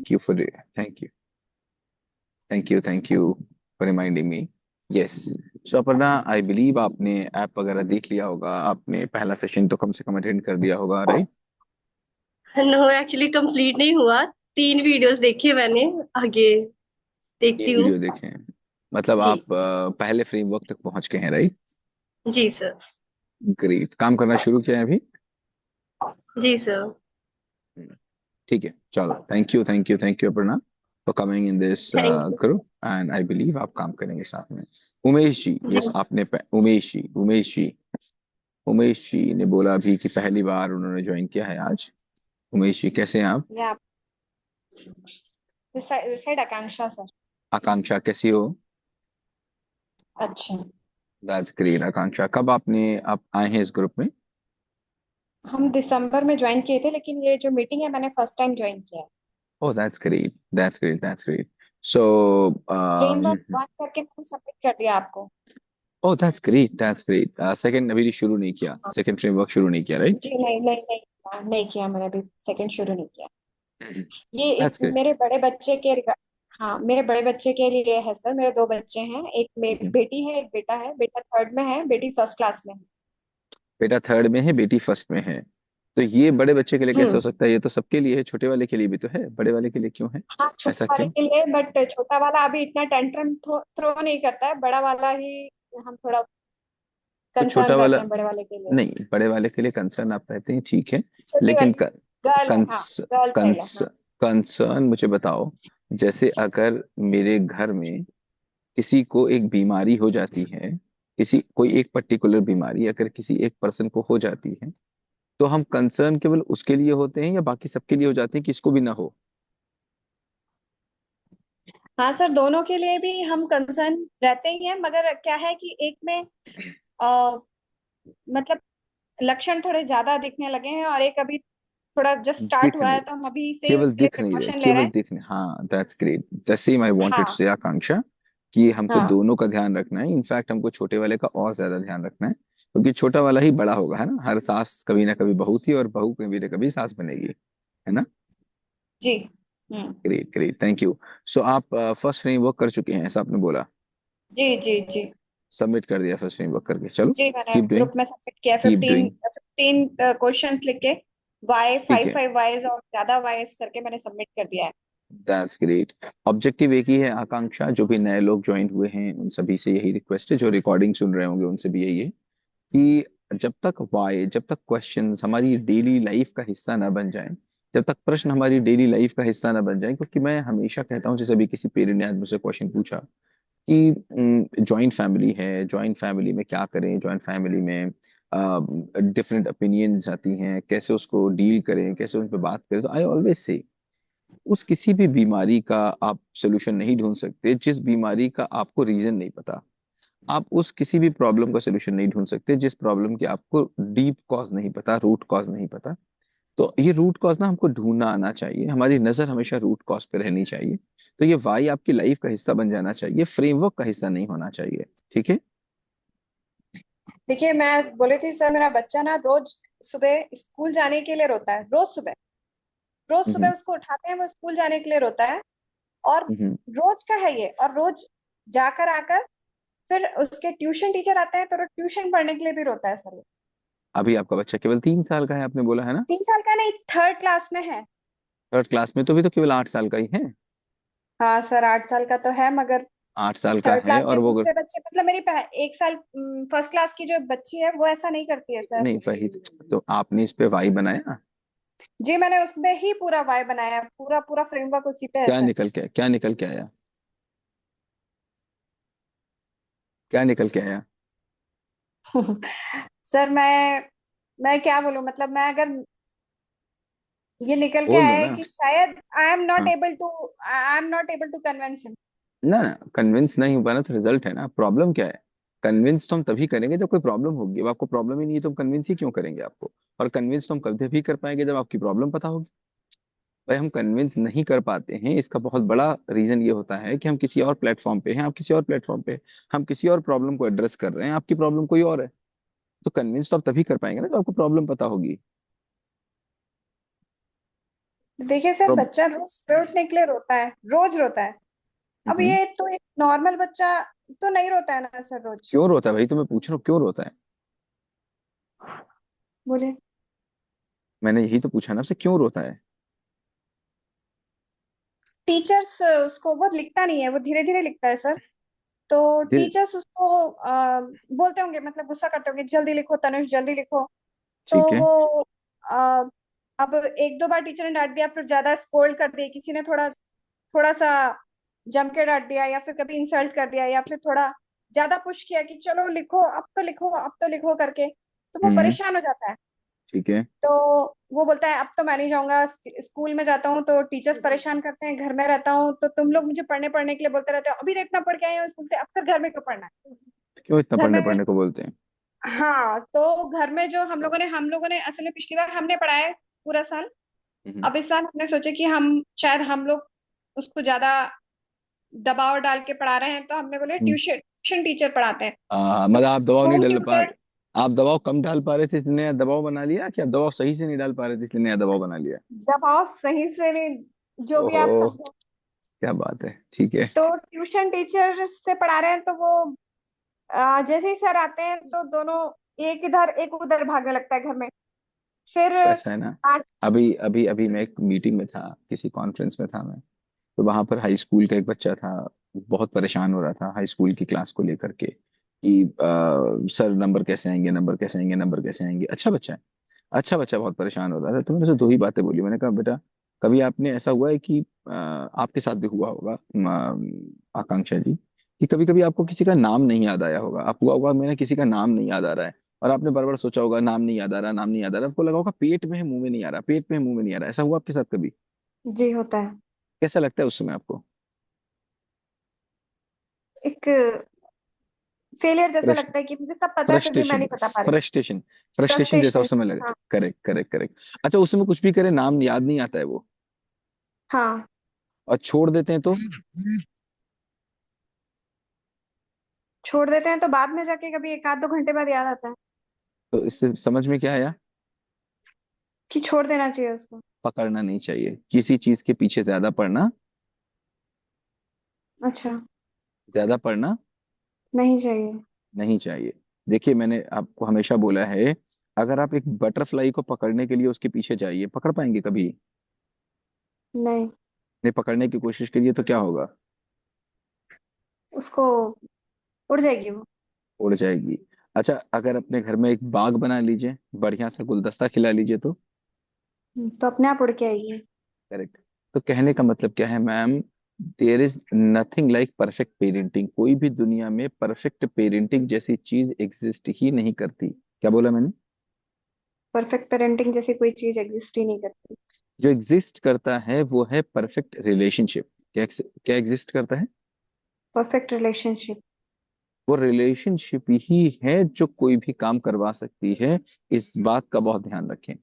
you for the thank you for reminding me. Yes. So Aparna, I believe आपने app वगैरह देख लिया होगा, आपने पहला सेशन तो कम से कम अटेंड कर दिया होगा, राइट? नो, एक्चुअली कंप्लीट नहीं हुआ। 3 वीडियोस देखे मैंने। आगे देखती ये हूँ। वीडियो देखे हैं? मतलब जी। आप पहले फ्रेमवर्क तक पहुंच गए हैं, राइट? जी सर। ग्रेट, काम करना शुरू किया है अभी? जी सर। ठीक है, चलो, thank you Aparna for coming in this thank you. Group, and I believe आप काम करेंगे साथ में। उमेश जी, जी। यस, उमेश जी ने बोला अभी कि पहली बार उन्होंने ज्वाइन किया है आज। उमेश जी, कैसे हैं आप? या दिस साइड आकांक्षा सर। आकांक्षा, कैसी हो? अच्छा। That's great. आकांक्षा, कब आप आए हैं इस ग्रुप में? हम दिसंबर में ज्वाइन किए थे, लेकिन ये जो मीटिंग है मैंने फर्स्ट टाइम ज्वाइन किया है। ओह, दैट्स ग्रेट। सो फ्रेमवर्क बात करके मैंने सबमिट कर दिया आपको। ओह, दैट्स ग्रेट। सेकंड अभी शुरू नहीं किया, हाँ। सेकंड फ्रेमवर्क शुरू नहीं किया, राइट? जी नहीं नहीं नहीं, नहीं किया मैंने, अभी सेकंड शुरू नहीं किया। ये एक दैट्स ग्रेट। मेरे बड़े बच्चे के हाँ, मेरे बड़े बच्चे के लिए है सर। मेरे 2 बच्चे हैं, एक बेटी है, एक बेटा है। बेटा थर्ड में है, बेटी फर्स्ट क्लास में है। बेटा थर्ड में है, बेटी फर्स्ट में है। तो ये बड़े बच्चे के लिए कैसे हो हम्म। सकता है? ये तो सबके लिए है, छोटे वाले के लिए भी तो है, बड़े वाले के लिए क्यों है? हाँ, ऐसा छोटे वाले क्यों? के लिए, बट छोटा वाला अभी इतना टेंट्रम थ्रो नहीं करता है। बड़ा वाला ही हम थोड़ा तो छोटा कंसर्न वाला, रहते हैं बड़े वाले के लिए। नहीं, बड़े वाले के लिए कंसर्न आप रहते हैं, ठीक है। छोटी लेकिन वाली गर्ल है, हाँ। कंस गर्ल चाइल्ड है, कंस हाँ। कंसर्न मुझे बताओ। जैसे अगर मेरे घर में किसी को एक बीमारी हो जाती है, किसी कोई एक पर्टिकुलर बीमारी अगर किसी एक पर्सन को हो जाती है, तो हम कंसर्न केवल उसके लिए होते हैं या बाकी सबके लिए हो जाते हैं कि इसको भी ना हो? हाँ सर, दोनों के लिए भी हम कंसर्न रहते ही हैं, मगर क्या है कि एक में मतलब लक्षण थोड़े ज्यादा दिखने लगे हैं, और एक अभी थोड़ा जस्ट स्टार्ट हुआ दिखने, है, तो हम अभी से ही केवल उसके लिए दिख नहीं रहे, प्रिकॉशन ले रहे केवल हैं। दिखने, हाँ, that's great. The same I wanted to हाँ। से, आकांक्षा, कि हमको हाँ। दोनों का ध्यान रखना है। इनफैक्ट हमको छोटे वाले का और ज्यादा ध्यान रखना है, क्योंकि छोटा वाला ही बड़ा होगा, है ना? हर सास कभी ना कभी बहू थी, और बहू कभी ना कभी सास बनेगी, है ना? जी। हम्म। Great great, thank you. So आप फर्स्ट फ्रेमवर्क कर चुके हैं, ऐसा आपने बोला? जी जी जी। सबमिट कर दिया फर्स्ट फ्रेमवर्क करके, चलो, जी, मैंने कीप डूइंग, ग्रुप में सबमिट किया। Keep 15 doing. 15 क्वेश्चन लिख के, वाई ठीक फाइव है, फाइव वाइज और ज्यादा वाइज करके मैंने सबमिट कर दिया है। That's great. ऑब्जेक्टिव एक ही है, आकांक्षा, जो भी नए लोग ज्वाइन हुए हैं उन सभी से यही रिक्वेस्ट है, जो रिकॉर्डिंग सुन रहे होंगे उनसे भी यही है, कि जब तक क्वेश्चंस हमारी डेली लाइफ का हिस्सा ना बन जाएं, जब तक प्रश्न हमारी डेली लाइफ का हिस्सा ना बन जाएं, क्योंकि मैं हमेशा कहता हूँ, जैसे अभी किसी पेरेंट ने आज मुझसे क्वेश्चन पूछा कि जॉइंट फैमिली है, जॉइंट फैमिली में क्या करें, जॉइंट फैमिली में डिफरेंट ओपिनियंस आती हैं, कैसे उसको डील करें, कैसे उन पर बात करें, तो आई ऑलवेज से, उस किसी भी बीमारी का आप सोल्यूशन नहीं ढूंढ सकते जिस बीमारी का आपको रीजन नहीं पता। आप उस किसी भी प्रॉब्लम का सोल्यूशन नहीं ढूंढ सकते जिस प्रॉब्लम की आपको डीप कॉज नहीं पता, रूट कॉज नहीं पता। तो ये रूट कॉज ना हमको ढूंढना आना चाहिए, हमारी नजर हमेशा रूट कॉज पे रहनी चाहिए। तो ये वाई आपकी लाइफ का हिस्सा बन जाना चाहिए, फ्रेमवर्क का हिस्सा नहीं होना चाहिए, ठीक है? देखिए, मैं बोली थी सर, मेरा बच्चा ना रोज सुबह स्कूल जाने के लिए रोता है। रोज सुबह हम्म। उसको उठाते हैं, वो स्कूल जाने के लिए रोता है। और हम्म। रोज का है ये। और रोज जाकर आकर फिर उसके ट्यूशन टीचर आते हैं, तो ट्यूशन पढ़ने के लिए भी रोता है सर वो। अभी आपका बच्चा केवल 3 साल का है, आपने बोला है ना? 3 साल का नहीं, थर्ड क्लास में है। थर्ड क्लास में? तो भी तो केवल 8 साल का ही है। हाँ सर, 8 साल का तो है, मगर 8 साल का थर्ड है, क्लास और में वो दूसरे बच्चे, मतलब मेरी 1 साल फर्स्ट क्लास की जो बच्ची है, वो ऐसा नहीं करती है सर। नहीं, वही तो आपने इस पे वाई बनाया। जी, मैंने उसमें ही पूरा वाई बनाया है। पूरा पूरा फ्रेमवर्क उसी पे है सर। क्या निकल के आया? क्या निकल के आया? सर, मैं क्या बोलूं, मतलब मैं अगर ये निकल के बोल आया दो है ना। कि शायद हाँ, I am not able to convince him. ना ना, कन्विंस नहीं हो पाना तो रिजल्ट है ना, प्रॉब्लम क्या है? कन्विंस तो हम तभी करेंगे जब कोई प्रॉब्लम होगी। अब आपको प्रॉब्लम ही नहीं है तो हम कन्विंस ही क्यों करेंगे आपको? और कन्विंस तो हम कभी भी कर पाएंगे जब आपकी प्रॉब्लम पता होगी। भाई, हम कन्विंस नहीं कर पाते हैं, इसका बहुत बड़ा रीजन ये होता है कि हम किसी और प्लेटफॉर्म पे हैं, आप किसी और प्लेटफॉर्म पे हैं। हम किसी और प्रॉब्लम को एड्रेस कर रहे हैं, आपकी प्रॉब्लम कोई और है। तो कन्विंस तो आप तभी कर पाएंगे ना जब आपको प्रॉब्लम पता होगी। देखिए सर, तो बच्चा रोज सुबह उठने के लिए रोता है, रोज रोता है। अब हम्म, ये तो एक नॉर्मल बच्चा तो नहीं रोता है ना सर रोज। क्यों रोता है भाई? तो मैं पूछ रहा हूँ क्यों रोता है। बोले। मैंने यही तो पूछा ना आपसे, क्यों रोता है। टीचर्स उसको, वो लिखता नहीं है, वो धीरे धीरे लिखता है सर। तो दिल। टीचर्स उसको बोलते होंगे, मतलब गुस्सा करते होंगे, जल्दी लिखो तनुष जल्दी लिखो। तो ठीक है। वो आ, अब एक दो बार टीचर ने डांट दिया, फिर ज्यादा स्कोल्ड कर दिया, किसी ने थोड़ा थोड़ा सा जम के डांट दिया, या फिर कभी इंसल्ट कर दिया, या फिर थोड़ा ज्यादा पुश किया कि चलो लिखो अब तो लिखो अब तो लिखो करके, तो वो हम्म। परेशान हो जाता है। ठीक है। तो वो बोलता है अब तो मैं नहीं जाऊंगा, स्कूल में जाता हूँ तो टीचर्स परेशान करते हैं, घर में रहता हूँ तो तुम लोग मुझे पढ़ने पढ़ने के लिए बोलते रहते हो, अभी तो इतना पढ़ के आई हूँ स्कूल से, अब फिर घर में क्यों पढ़ना है। क्यों इतना घर पढ़ने में, पढ़ने को बोलते हैं। हाँ तो घर में जो हम लोगों ने असल में पिछली बार हमने पढ़ाया है पूरा साल। हम्म। अब इस साल हमने सोचा कि हम शायद हम लोग उसको ज्यादा दबाव डाल के पढ़ा रहे हैं, तो हमने बोले हम्म। ट्यूशन ट्यूशन टीचर पढ़ाते हैं। तो मतलब आप दबाव नहीं होम डाल पा। ट्यूटर। आप दबाव कम डाल पा रहे थे इसलिए नया दबाव बना लिया, कि आप दबाव सही से नहीं डाल पा रहे थे इसलिए नया दबाव बना लिया। दबाव सही से नहीं, जो भी आप ओहो। समझो। क्या बात है, ठीक है। तो ट्यूशन टीचर से पढ़ा रहे हैं, तो वो जैसे ही सर आते हैं तो दोनों एक इधर एक उधर भागने लगता है घर में। फिर तो ऐसा है ना, आज। अभी अभी अभी मैं एक मीटिंग में था, किसी कॉन्फ्रेंस में था मैं। तो वहां पर हाई स्कूल का एक बच्चा था, बहुत परेशान हो रहा था हाई स्कूल की क्लास को लेकर के कि सर नंबर कैसे आएंगे, नंबर कैसे आएंगे, नंबर कैसे आएंगे। अच्छा बच्चा है, अच्छा बच्चा बहुत परेशान हो रहा था। तो मैंने उसे दो ही बातें बोली। मैंने कहा बेटा, कभी आपने ऐसा हुआ है कि आपके साथ भी हुआ होगा आकांक्षा जी, कि कभी कभी आपको किसी का नाम नहीं याद आया होगा। आप हुआ होगा मैंने किसी का नाम नहीं याद आ रहा है, और आपने बार बार सोचा होगा नाम नहीं याद आ रहा, नाम नहीं याद आ रहा, आपको लगा होगा पेट में है मुंह में नहीं आ रहा, पेट में है मुंह में नहीं आ रहा। ऐसा हुआ आपके साथ कभी? जी होता है। कैसा लगता है उस समय आपको? एक फेलियर जैसा लगता है कि मुझे सब पता है फिर भी मैं फ्रस्ट्रेशन, नहीं बता पा रही। फ्रस्ट्रेशन, फ्रस्ट्रेशन जैसा फ्रस्ट्रेशन। उस समय लगा। हाँ। Correct, correct, correct. अच्छा, उस समय कुछ भी करे नाम याद नहीं आता है वो, हाँ। और छोड़ देते हैं तो? छोड़ देते हैं तो बाद में जाके कभी एक आध दो घंटे बाद याद आता है तो इससे समझ में क्या आया? कि छोड़ देना चाहिए उसको। पकड़ना नहीं चाहिए किसी चीज के पीछे, ज्यादा पढ़ना, अच्छा। ज्यादा पढ़ना नहीं चाहिए। नहीं चाहिए। देखिए, मैंने आपको हमेशा बोला है, अगर आप एक बटरफ्लाई को पकड़ने के लिए उसके पीछे जाइए, पकड़ पाएंगे कभी? नहीं। नहीं, पकड़ने की कोशिश करिए तो क्या होगा? उसको उड़ जाएगी वो। उड़ जाएगी। अच्छा, अगर अपने घर में एक बाग बना लीजिए, बढ़िया सा गुलदस्ता खिला लीजिए तो? तो अपने आप उड़ के आएगी। करेक्ट। तो कहने का मतलब क्या है ma'am? There is nothing like perfect parenting. कोई भी दुनिया में परफेक्ट पेरेंटिंग जैसी चीज एग्जिस्ट ही नहीं करती। क्या बोला मैंने? परफेक्ट पेरेंटिंग जैसी कोई चीज एग्जिस्ट ही नहीं करती। जो एग्जिस्ट करता है वो है परफेक्ट रिलेशनशिप। क्या क्या एग्जिस्ट करता है? Perfect relationship. वो रिलेशनशिप ही है जो कोई भी काम करवा सकती है। इस बात का बहुत ध्यान रखें।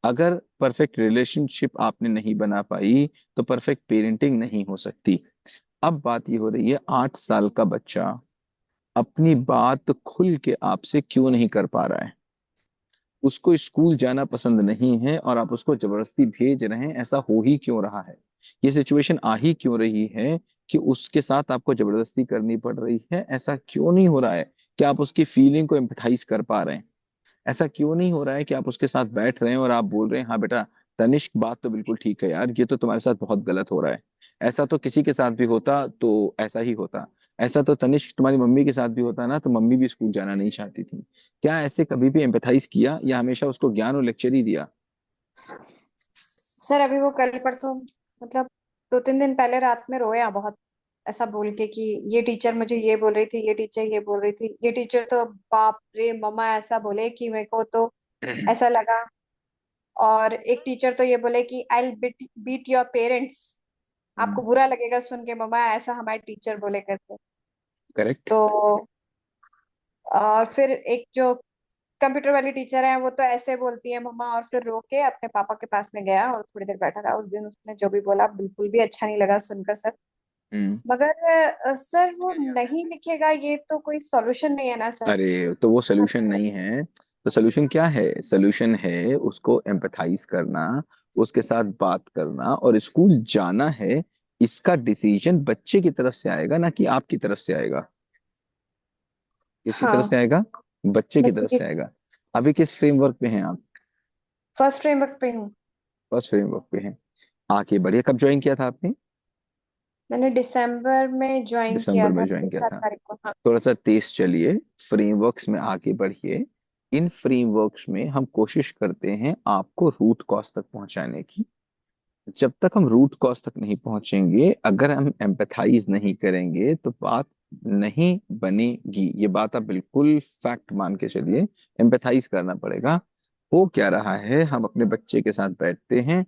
अगर परफेक्ट रिलेशनशिप आपने नहीं बना पाई, तो परफेक्ट पेरेंटिंग नहीं हो सकती। अब बात ये हो रही है, 8 साल का बच्चा अपनी बात खुल के आपसे क्यों नहीं कर पा रहा है? उसको स्कूल जाना पसंद नहीं है और आप उसको जबरदस्ती भेज रहे हैं। ऐसा हो ही क्यों रहा है? ये सिचुएशन आ ही क्यों रही है कि उसके साथ आपको जबरदस्ती करनी पड़ रही है? ऐसा क्यों नहीं हो रहा है कि आप उसकी फीलिंग को एम्पथाइज कर पा रहे हैं? ऐसा क्यों नहीं हो रहा है कि आप उसके साथ बैठ रहे हैं और आप बोल रहे हैं हाँ बेटा, तनिष्क बात तो बिल्कुल ठीक है यार, ये तो तुम्हारे साथ बहुत गलत हो रहा है। ऐसा तो किसी के साथ भी होता तो ऐसा ही होता। ऐसा तो तनिष्क तुम्हारी मम्मी के साथ भी होता ना, तो मम्मी भी स्कूल जाना नहीं चाहती थी। क्या ऐसे कभी भी एम्पथाइज किया, या हमेशा उसको ज्ञान और लेक्चर ही दिया? सर अभी वो कल परसों, मतलब 2-3 दिन पहले रात में रोया बहुत, ऐसा बोल के कि ये टीचर मुझे ये बोल रही थी, ये टीचर ये बोल रही थी, ये टीचर तो बाप रे मम्मा ऐसा बोले कि मेरे को तो ऐसा लगा। और एक टीचर तो ये बोले कि I beat beat your parents, आपको बुरा लगेगा सुन के मम्मा ऐसा हमारे टीचर बोले करके। करेक्ट। तो और फिर एक जो कंप्यूटर वाली टीचर है वो तो ऐसे बोलती है मम्मा, और फिर रो के अपने पापा के पास में गया और थोड़ी देर बैठा रहा। उस दिन उसने जो भी बोला बिल्कुल भी अच्छा नहीं लगा सुनकर सर। हम्म। मगर सर वो नहीं लिखेगा ये तो कोई सॉल्यूशन नहीं है ना सर। अरे तो वो सोल्यूशन नहीं है। तो सोल्यूशन क्या है? सोल्यूशन है उसको एम्पथाइज करना, उसके साथ बात करना और स्कूल जाना है, इसका डिसीजन बच्चे की तरफ से आएगा, ना कि आपकी तरफ से आएगा। किसकी तरफ से हाँ, आएगा? बच्चे की बच्चे तरफ की से आएगा। अभी किस फ्रेमवर्क पे हैं आप? फर्स्ट फ्रेमवर्क पे हूँ। फर्स्ट फ्रेमवर्क पे हैं। आगे बढ़िए, कब ज्वाइन किया था आपने? मैंने दिसंबर में ज्वाइन किया दिसंबर में था, ज्वाइन किया 7 था। तारीख को, हाँ। थोड़ा सा तेज चलिए, फ्रेमवर्क्स में आगे बढ़िए। इन फ्रेमवर्क्स में हम कोशिश करते हैं आपको रूट कॉज तक पहुंचाने की। जब तक हम रूट कॉज तक नहीं पहुंचेंगे, अगर हम एम्पैथाइज नहीं करेंगे, तो बात नहीं बनेगी। ये बात आप बिल्कुल फैक्ट मान के चलिए। एम्पैथाइज करना पड़ेगा। हो क्या रहा है, हम अपने बच्चे के साथ बैठते हैं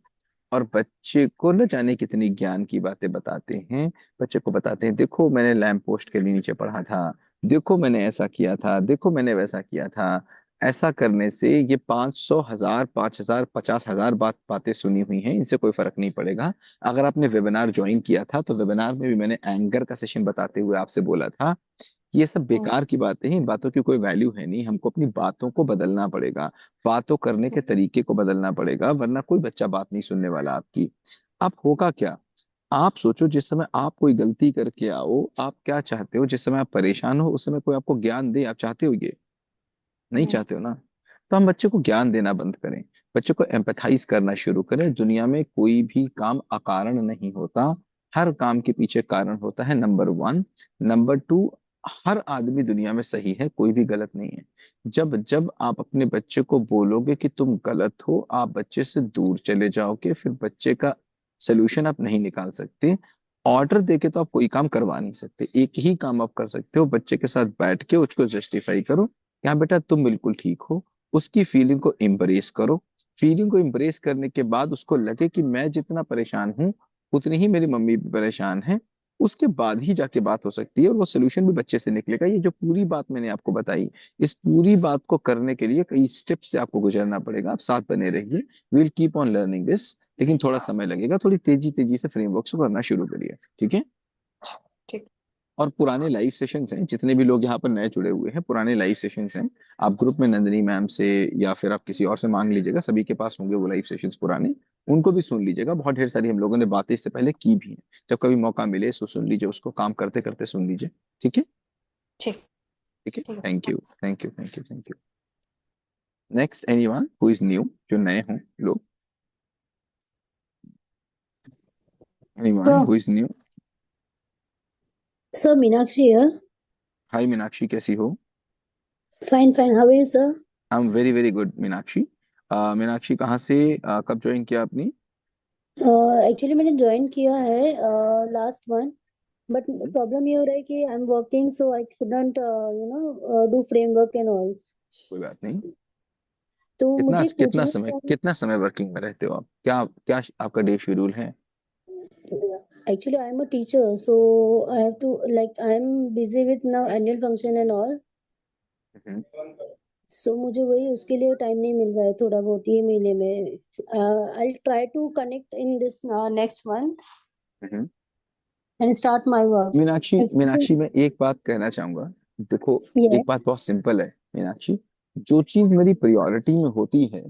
और बच्चे को न जाने कितनी ज्ञान की बातें बताते हैं। बच्चे को बताते हैं, देखो मैंने लैंप पोस्ट के नीचे पढ़ा था, देखो मैंने ऐसा किया था, देखो मैंने वैसा किया था। ऐसा करने से ये 500, 1000, 5000, 50,000 बातें सुनी हुई हैं, इनसे कोई फर्क नहीं पड़ेगा। अगर आपने वेबिनार ज्वाइन किया था, तो वेबिनार में भी मैंने एंगर का सेशन बताते हुए आपसे बोला था, ये सब हम्म, बेकार की बातें हैं, इन बातों की कोई वैल्यू है नहीं। हमको अपनी बातों को बदलना पड़ेगा, बातों करने के तरीके को बदलना पड़ेगा, वरना कोई बच्चा बात नहीं सुनने वाला आपकी। आप होगा क्या? आप सोचो, जिस समय आप कोई गलती करके आओ, आप क्या चाहते हो? जिस समय आप परेशान हो, उस समय कोई आपको ज्ञान दे, आप चाहते हो ये? नहीं नहीं। चाहते हो ना। तो हम बच्चे को ज्ञान देना बंद करें, बच्चे को एम्पैथाइज करना शुरू करें। दुनिया में कोई भी काम अकारण नहीं होता, हर काम के पीछे कारण होता है, नंबर वन। नंबर टू, हर आदमी दुनिया में सही है, कोई भी गलत नहीं है। जब जब आप अपने बच्चे को बोलोगे कि तुम गलत हो, आप बच्चे से दूर चले जाओगे, फिर बच्चे का सोल्यूशन आप नहीं निकाल सकते। ऑर्डर देके तो आप कोई काम करवा नहीं सकते। एक ही काम आप कर सकते हो, बच्चे के साथ बैठ के उसको जस्टिफाई करो, क्या बेटा तुम बिल्कुल ठीक हो। उसकी फीलिंग को एम्ब्रेस करो। फीलिंग को एम्ब्रेस करने के बाद उसको लगे कि मैं जितना परेशान हूँ, उतनी ही मेरी मम्मी भी परेशान है। उसके बाद ही जाके बात हो सकती है और वो सोल्यूशन भी बच्चे से निकलेगा। ये जो पूरी बात मैंने आपको बताई, इस पूरी बात को करने के लिए कई स्टेप से आपको गुजरना पड़ेगा। आप साथ बने रहिए, will keep on learning this. लेकिन थोड़ा समय लगेगा, थोड़ी तेजी तेजी से फ्रेमवर्क को करना शुरू करिए, ठीक है? ठीक। और पुराने लाइव सेशंस हैं, जितने भी लोग यहाँ पर नए जुड़े हुए हैं, पुराने लाइव सेशंस हैं। आप ग्रुप में नंदिनी मैम से या फिर आप किसी और से मांग लीजिएगा, सभी के पास होंगे वो लाइव सेशंस पुराने। उनको भी सुन लीजिएगा, बहुत ढेर सारी हम लोगों ने बातें इससे पहले की भी हैं। जब कभी मौका मिले तो सुन लीजिए, उसको काम करते करते सुन लीजिए, ठीक है? ठीक। ठीक है, ठीक थैंक यू, है। Thank you, thank you, thank you. Next, anyone who is new, जो नए हों लोग, anyone who So, is new? sir, Meenakshi here. हाय मीनाक्षी, कैसी हो? Fine, fine. How are you, sir? I am very very good Meenakshi. Meenakshi कहाँ से, कब ज्वाइन किया आपने? एक्चुअली मैंने ज्वाइन किया है लास्ट मंथ, बट प्रॉब्लम ये हो रहा है कि I am working, so I couldn't do framework and all. कोई बात नहीं। तो कितना मुझे कितना पूछना समय, था, कितना समय वर्किंग में रहते हो आप? क्या क्या आपका डे शेड्यूल है? Actually I am a teacher, so I have to like I am busy with now annual function and all. हम्म। सो मुझे वही उसके लिए टाइम नहीं मिल रहा है, थोड़ा बहुत ये महीने में। I try to connect in this next month hmm. And start my work Meenakshi, actually. Meenakshi मैं एक बात कहना चाहूंगा। देखो, एक यस। बात बहुत सिंपल है मीनाक्षी। जो चीज मेरी प्रायोरिटी में होती है,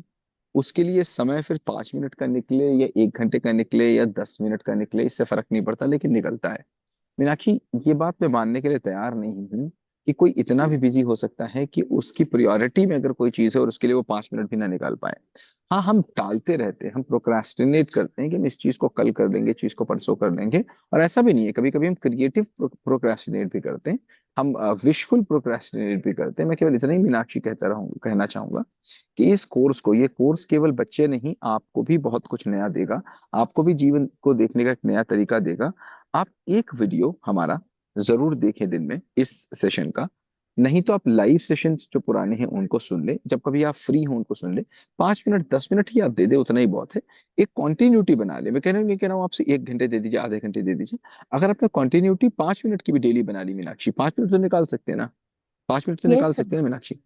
उसके लिए समय फिर 5 मिनट का निकले या 1 घंटे का निकले या 10 मिनट का निकले, इससे फर्क नहीं पड़ता, लेकिन निकलता है। मीनाक्षी, ये बात मैं मानने के लिए तैयार नहीं हूँ कि कोई इतना भी बिजी हो सकता है कि उसकी प्रायोरिटी में अगर कोई चीज है और उसके लिए वो 5 मिनट भी ना निकाल पाए। हाँ, हम टालते रहते हैं, हम प्रोक्रास्टिनेट करते हैं कि हम इस चीज को कल कर लेंगे, चीज को परसों कर लेंगे। और ऐसा भी नहीं है, कभी कभी हम क्रिएटिव प्रोक्रास्टिनेट भी करते हैं, हम विशफुल प्रोक्रास्टिनेट भी करते हैं। मैं केवल इतना ही मीनाक्षी कहना चाहूंगा कि इस कोर्स को, ये कोर्स केवल बच्चे नहीं, आपको भी बहुत कुछ नया देगा। आपको भी जीवन को देखने का एक नया तरीका देगा। आप एक वीडियो हमारा जरूर देखें दिन में, इस सेशन का। नहीं तो आप लाइव सेशंस जो पुराने हैं उनको सुन ले, जब कभी आप फ्री हो उनको सुन ले। 5 मिनट 10 मिनट ही आप दे दे, उतना ही बहुत है। एक कॉन्टिन्यूटी बना ले। मैं नहीं कह रहा हूँ आपसे 1 घंटे दे दीजिए, आधे घंटे दे दीजिए। अगर आपने कॉन्टिन्यूटी 5 मिनट की भी डेली बना ली मीनाक्षी, 5 मिनट तो निकाल सकते हैं ना? 5 मिनट तो निकाल यस सर। सकते हैं ना मीनाक्षी?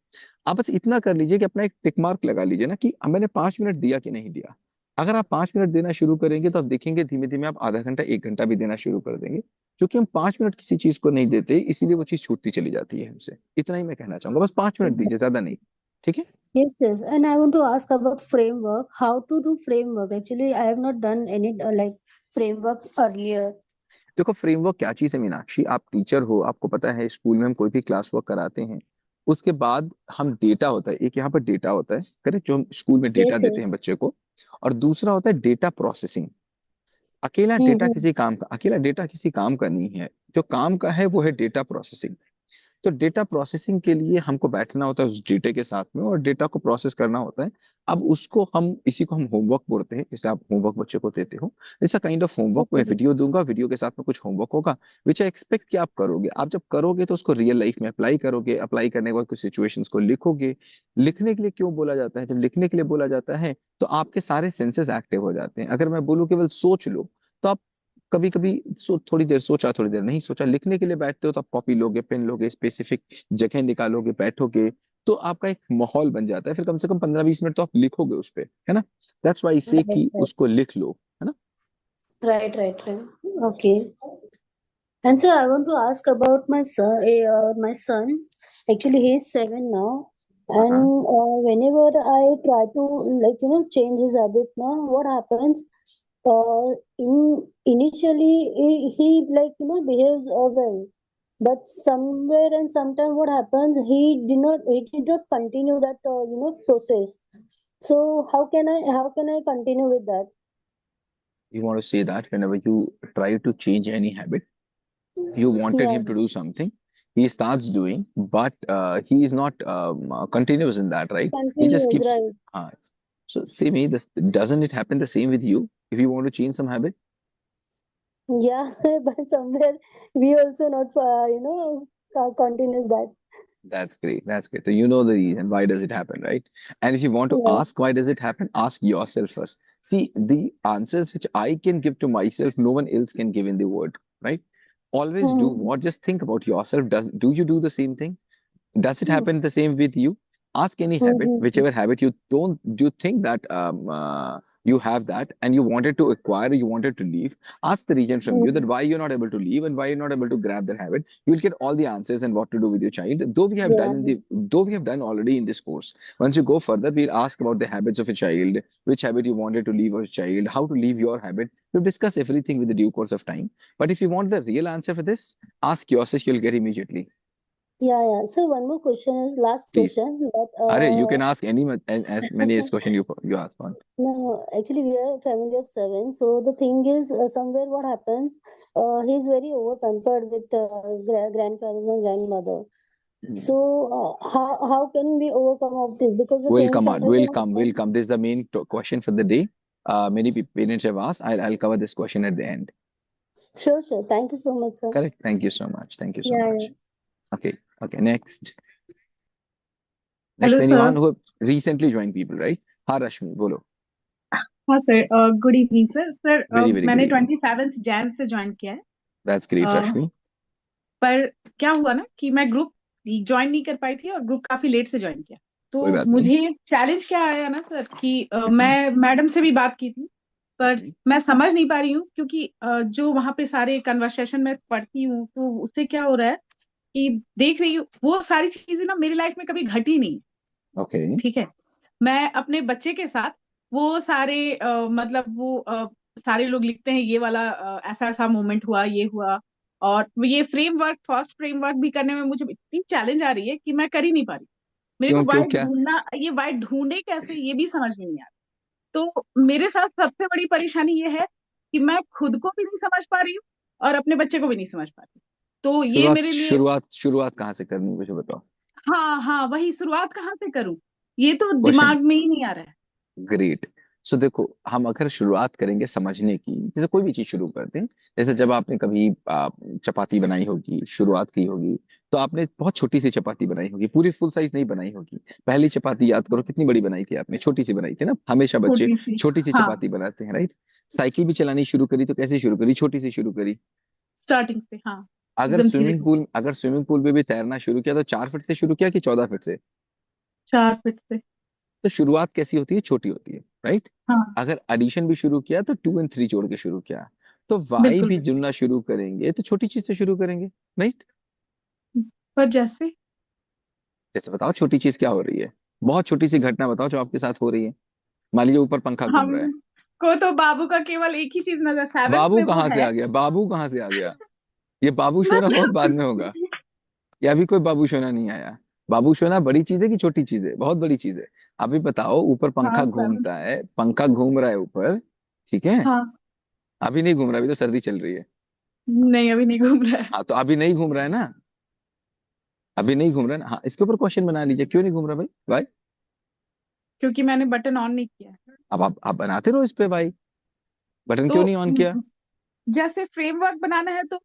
आप बस इतना कर लीजिए कि अपना एक टिक मार्क लगा लीजिए ना, कि मैंने 5 मिनट दिया कि नहीं दिया। अगर आप 5 मिनट देना शुरू करेंगे, तो आप देखेंगे धीमे धीमे आप आधा घंटा 1 घंटा भी देना शुरू कर देंगे। क्योंकि हम 5 मिनट किसी चीज को नहीं देते, इसीलिए वो चीज छूटती चली जाती है हमसे। इतना ही मैं कहना चाहूंगा, बस 5 मिनट दीजिए, ज्यादा नहीं। ठीक है? Yes, yes. And I want to ask about framework. How to do framework? Actually, I have not done any like framework earlier. देखो फ्रेमवर्क क्या चीज है मीनाक्षी, आप टीचर हो, आपको पता है स्कूल में हम कोई भी क्लास वर्क कराते हैं, उसके बाद हम डेटा होता है, एक यहाँ पर डेटा होता है करेक्ट, जो हम स्कूल में डेटा Yes, देते हैं yes. बच्चे को, और दूसरा होता है डेटा प्रोसेसिंग। Mm-hmm. अकेला डेटा किसी काम का नहीं है, जो काम का है वो है डेटा प्रोसेसिंग। तो डेटा प्रोसेसिंग के लिए हमको बैठना होता है उस डेटा के साथ में, और डेटा को प्रोसेस करना होता है। अब उसको हम, इसी को हम होमवर्क बोलते हैं, जैसे आप होमवर्क बच्चे को देते हो, ऐसा काइंड ऑफ होमवर्क। मैं Okay. वीडियो दूंगा, वीडियो के साथ में कुछ होमवर्क होगा, विच आई एक्सपेक्ट कि आप करोगे। आप जब करोगे तो उसको रियल लाइफ में अप्लाई करोगे, अप्लाई करने के बाद कुछ सिचुएशंस को लिखोगे। लिखने के लिए क्यों बोला जाता है? जब लिखने के लिए बोला जाता है तो आपके सारे सेंसेस एक्टिव हो जाते हैं। अगर मैं बोलूँ केवल सोच लो, तो आप कभी कभी थोड़ी देर सोचा, थोड़ी देर नहीं सोचा। लिखने के लिए बैठते हो तो आप कॉपी लोगे, पेन लोगे, स्पेसिफिक जगह निकालोगे, बैठोगे, तो आपका एक माहौल बन जाता है। फिर कम से कम 15-20 मिनट तो आप लिखोगे उस पे, है ना। दैट्स वाई से Right, कि right. उसको लिख लो, है ना। Right, right, right. Okay. And sir, I want to ask about my son. My son, actually, he is 7 now, हाँ, and whenever I try to change his habit now, what happens? In initially he behaves well, but somewhere and sometime what happens? He did not continue that process. So how can I continue with that? you want to say that whenever you try to change any habit, you wanted Yeah, him to do something, he starts doing, but he is not continuous in that, right? He just continuous, keeps. right? uh, so say me this, doesn't it happen the same with you if you want to change some habit? Yeah, but somewhere we also not continues that. That's great. That's great. So you know the reason why does it happen, right? And if you want to Yeah. ask why does it happen, ask yourself first. See, the answers which I can give to myself, no one else can give in the world, right? Always do Hmm. what, just think about yourself. Do you do the same thing? Does it happen the same with you? Ask any habit, Mm-hmm. whichever habit you don't, do you think that you have that and you wanted to acquire, you wanted to leave, ask the reason from you, that why you're not able to leave and why you're not able to grab that habit. You will get all the answers and what to do with your child. Yeah. Though we have done already in this course. Once you go further, we'll ask about the habits of a child, which habit you wanted to leave as a child, how to leave your habit. We'll discuss everything with the due course of time. But if you want the real answer for this, ask yourself, you'll get immediately. Yeah, yeah. So one more question is last Please. question that You can ask as many as question you ask on. no, actually we are a family of 7. So the thing is, somewhere what happens, he's very over pampered with grandfathers and grandmother. Hmm. So how can we overcome of this? Because the Will thing come on. sometimes Will what come. Will happens. come. This is the main question for the day. Many parents have asked. I'll cover this question at the end. Sure, sure. Thank you so much, sir. Correct. Thank you so much. Thank you so Yeah, yeah. much. Okay. Okay. Next. Next. Hello sir. Anyone who recently joined people, right? हाँ रश्मि बोलो। हाँ sir, good evening sir. Sir Very very good मैंने evening. 27 Jain से join किया है। That's great, अ, रश्मि. पर क्या हुआ ना कि मैं ग्रुप ज्वाइन नहीं कर पाई थी और ग्रुप काफी लेट से ज्वाइन किया। कोई तो बात नहीं. मुझे चैलेंज क्या आया ना सर कि मैं मैडम से भी बात की थी, पर मैं समझ नहीं पा रही हूँ क्योंकि जो वहां पे सारे कन्वर्सेशन में पढ़ती हूँ तो उससे क्या हो रहा है कि देख रही हूँ वो सारी चीजें ना मेरी लाइफ में कभी घटी नहीं। Okay. ठीक है, मैं अपने बच्चे के साथ वो सारे मतलब वो सारे लोग लिखते हैं ये वाला ऐसा ऐसा मोमेंट हुआ, ये हुआ, और ये फ्रेमवर्क, फर्स्ट फ्रेमवर्क भी करने में मुझे इतनी चैलेंज आ रही है कि मैं कर ही नहीं पा रही। मेरे को क्यों क्यों वाइट क्या? ढूंढना, ये वाइट ढूंढे कैसे ये भी समझ में नहीं आ रहा। तो मेरे साथ सबसे बड़ी परेशानी ये है कि मैं खुद को भी नहीं समझ पा रही हूँ और अपने बच्चे को भी नहीं समझ पा रही। तो ये शुरुआत मेरे लिए, शुरुआत शुरुआत कहाँ से करनी है मुझे बताओ. हाँ हाँ, वही शुरुआत कहाँ से करूं, ये तो क्वेश्चन. दिमाग में ही नहीं आ रहा है। ग्रेट. सो देखो, हम अगर शुरुआत करेंगे समझने की, जैसे कोई भी चीज शुरू करते हैं, जैसे जब आपने कभी चपाती बनाई होगी, शुरुआत की होगी, तो आपने बहुत छोटी सी चपाती बनाई होगी, पूरी फुल साइज नहीं बनाई होगी. पहली चपाती याद करो कितनी बड़ी बनाई थी आपने, छोटी सी बनाई थी ना. हमेशा बच्चे छोटी सी, छोटी सी हाँ, चपाती बनाते हैं, राइट. साइकिल भी चलानी शुरू करी तो कैसे शुरू करी? छोटी सी शुरू करी. स्टार्टिंग से, हाँ, अगर एकदम धीरे स्विमिंग धीरे। पूल अगर स्विमिंग पूल में भी तैरना शुरू किया तो 4 फीट से शुरू किया कि 14 फीट से? 4 फीट से। तो शुरुआत कैसी होती है? छोटी होती है, राइट. हाँ, अगर एडिशन भी शुरू किया तो 2 और 3 जोड़ के शुरू किया. तो वाई बिल्कुल भी बिल्कुल। जुड़ना शुरू करेंगे तो छोटी चीज से शुरू करेंगे, राइट. पर जैसे, जैसे बताओ छोटी चीज क्या हो रही है? बहुत छोटी सी घटना बताओ जो आपके साथ हो रही है। मान लीजिए ऊपर पंखा घूम रहा है। हमको तो बाबू का केवल एक ही चीज नजर, सेवेंथ बाबू में वो कहाँ से है। आ गया, बाबू कहाँ से आ गया? ये बाबू शोना बहुत मतलब बाद में होगा। या अभी कोई बाबू शोना नहीं आया? बाबू शोना बड़ी चीज है कि छोटी चीज है? बहुत बड़ी चीज है। अभी बताओ, ऊपर पंखा हाँ सेवेंथ। घूमता है, पंखा घूम रहा है ऊपर, ठीक है। हाँ। अभी नहीं घूम रहा, अभी तो सर्दी चल रही है। नहीं अभी नहीं घूम रहा है। हाँ तो अभी नहीं घूम रहा है ना, अभी नहीं घूम रहा है ना। हाँ, इसके ऊपर क्वेश्चन बना लीजिए, क्यों नहीं घूम रहा भाई, भाई। क्योंकि मैंने बटन ऑन नहीं किया है। अब आप बनाते रहो इस पे भाई, बटन क्यों तो नहीं ऑन किया? जैसे फ्रेमवर्क बनाना है तो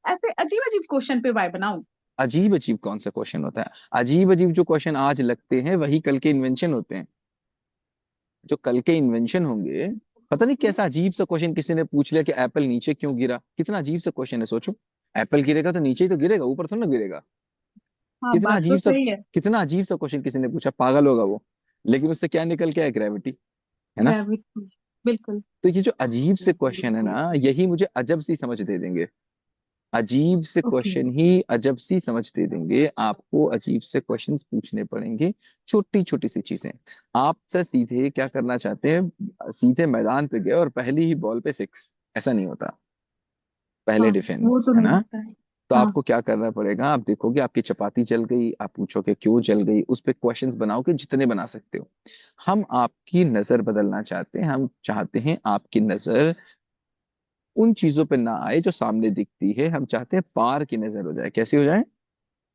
ऐसे अजीब अजीब क्वेश्चन पे वाई बनाऊं? अजीब अजीब कौन सा क्वेश्चन होता है? अजीब अजीब जो क्वेश्चन आज लगते हैं वही कल के इन्वेंशन होते हैं। जो कल के इन्वेंशन होंगे, पता नहीं कैसा अजीब सा क्वेश्चन किसी ने पूछ लिया कि एप्पल नीचे क्यों गिरा। कितना अजीब सा क्वेश्चन है, सोचो। एप्पल गिरेगा तो नीचे ही तो गिरेगा, ऊपर थोड़ा ना गिरेगा। हाँ कितना बात तो अजीब सा, सही है। कितना अजीब सा क्वेश्चन किसी ने पूछा, पागल होगा वो। लेकिन उससे क्या निकल के आया, ग्रेविटी, है ना। ग्रेविटी। बिल्कुल। तो ये जो अजीब से क्वेश्चन है ना, यही मुझे अजब सी समझ दे देंगे। अजीब से ओके। क्वेश्चन ही अजब सी समझ दे देंगे आपको। अजीब से क्वेश्चंस पूछने पड़ेंगे, छोटी छोटी सी चीजें। आपसे सीधे क्या करना चाहते हैं, सीधे मैदान पे गए और पहली ही बॉल पे सिक्स, ऐसा नहीं होता। पहले हाँ वो डिफेंस, तो है नहीं ना। होता है। तो हाँ। आपको क्या करना पड़ेगा, आप देखोगे आपकी चपाती जल गई, आप पूछोगे क्यों जल गई, उस पे क्वेश्चंस बनाओगे जितने बना सकते हो। हम आपकी नजर बदलना चाहते हैं, हम चाहते हैं आपकी नजर उन चीजों पे ना आए जो सामने दिखती है, हम चाहते हैं पार की नजर हो जाए। कैसी हो जाए?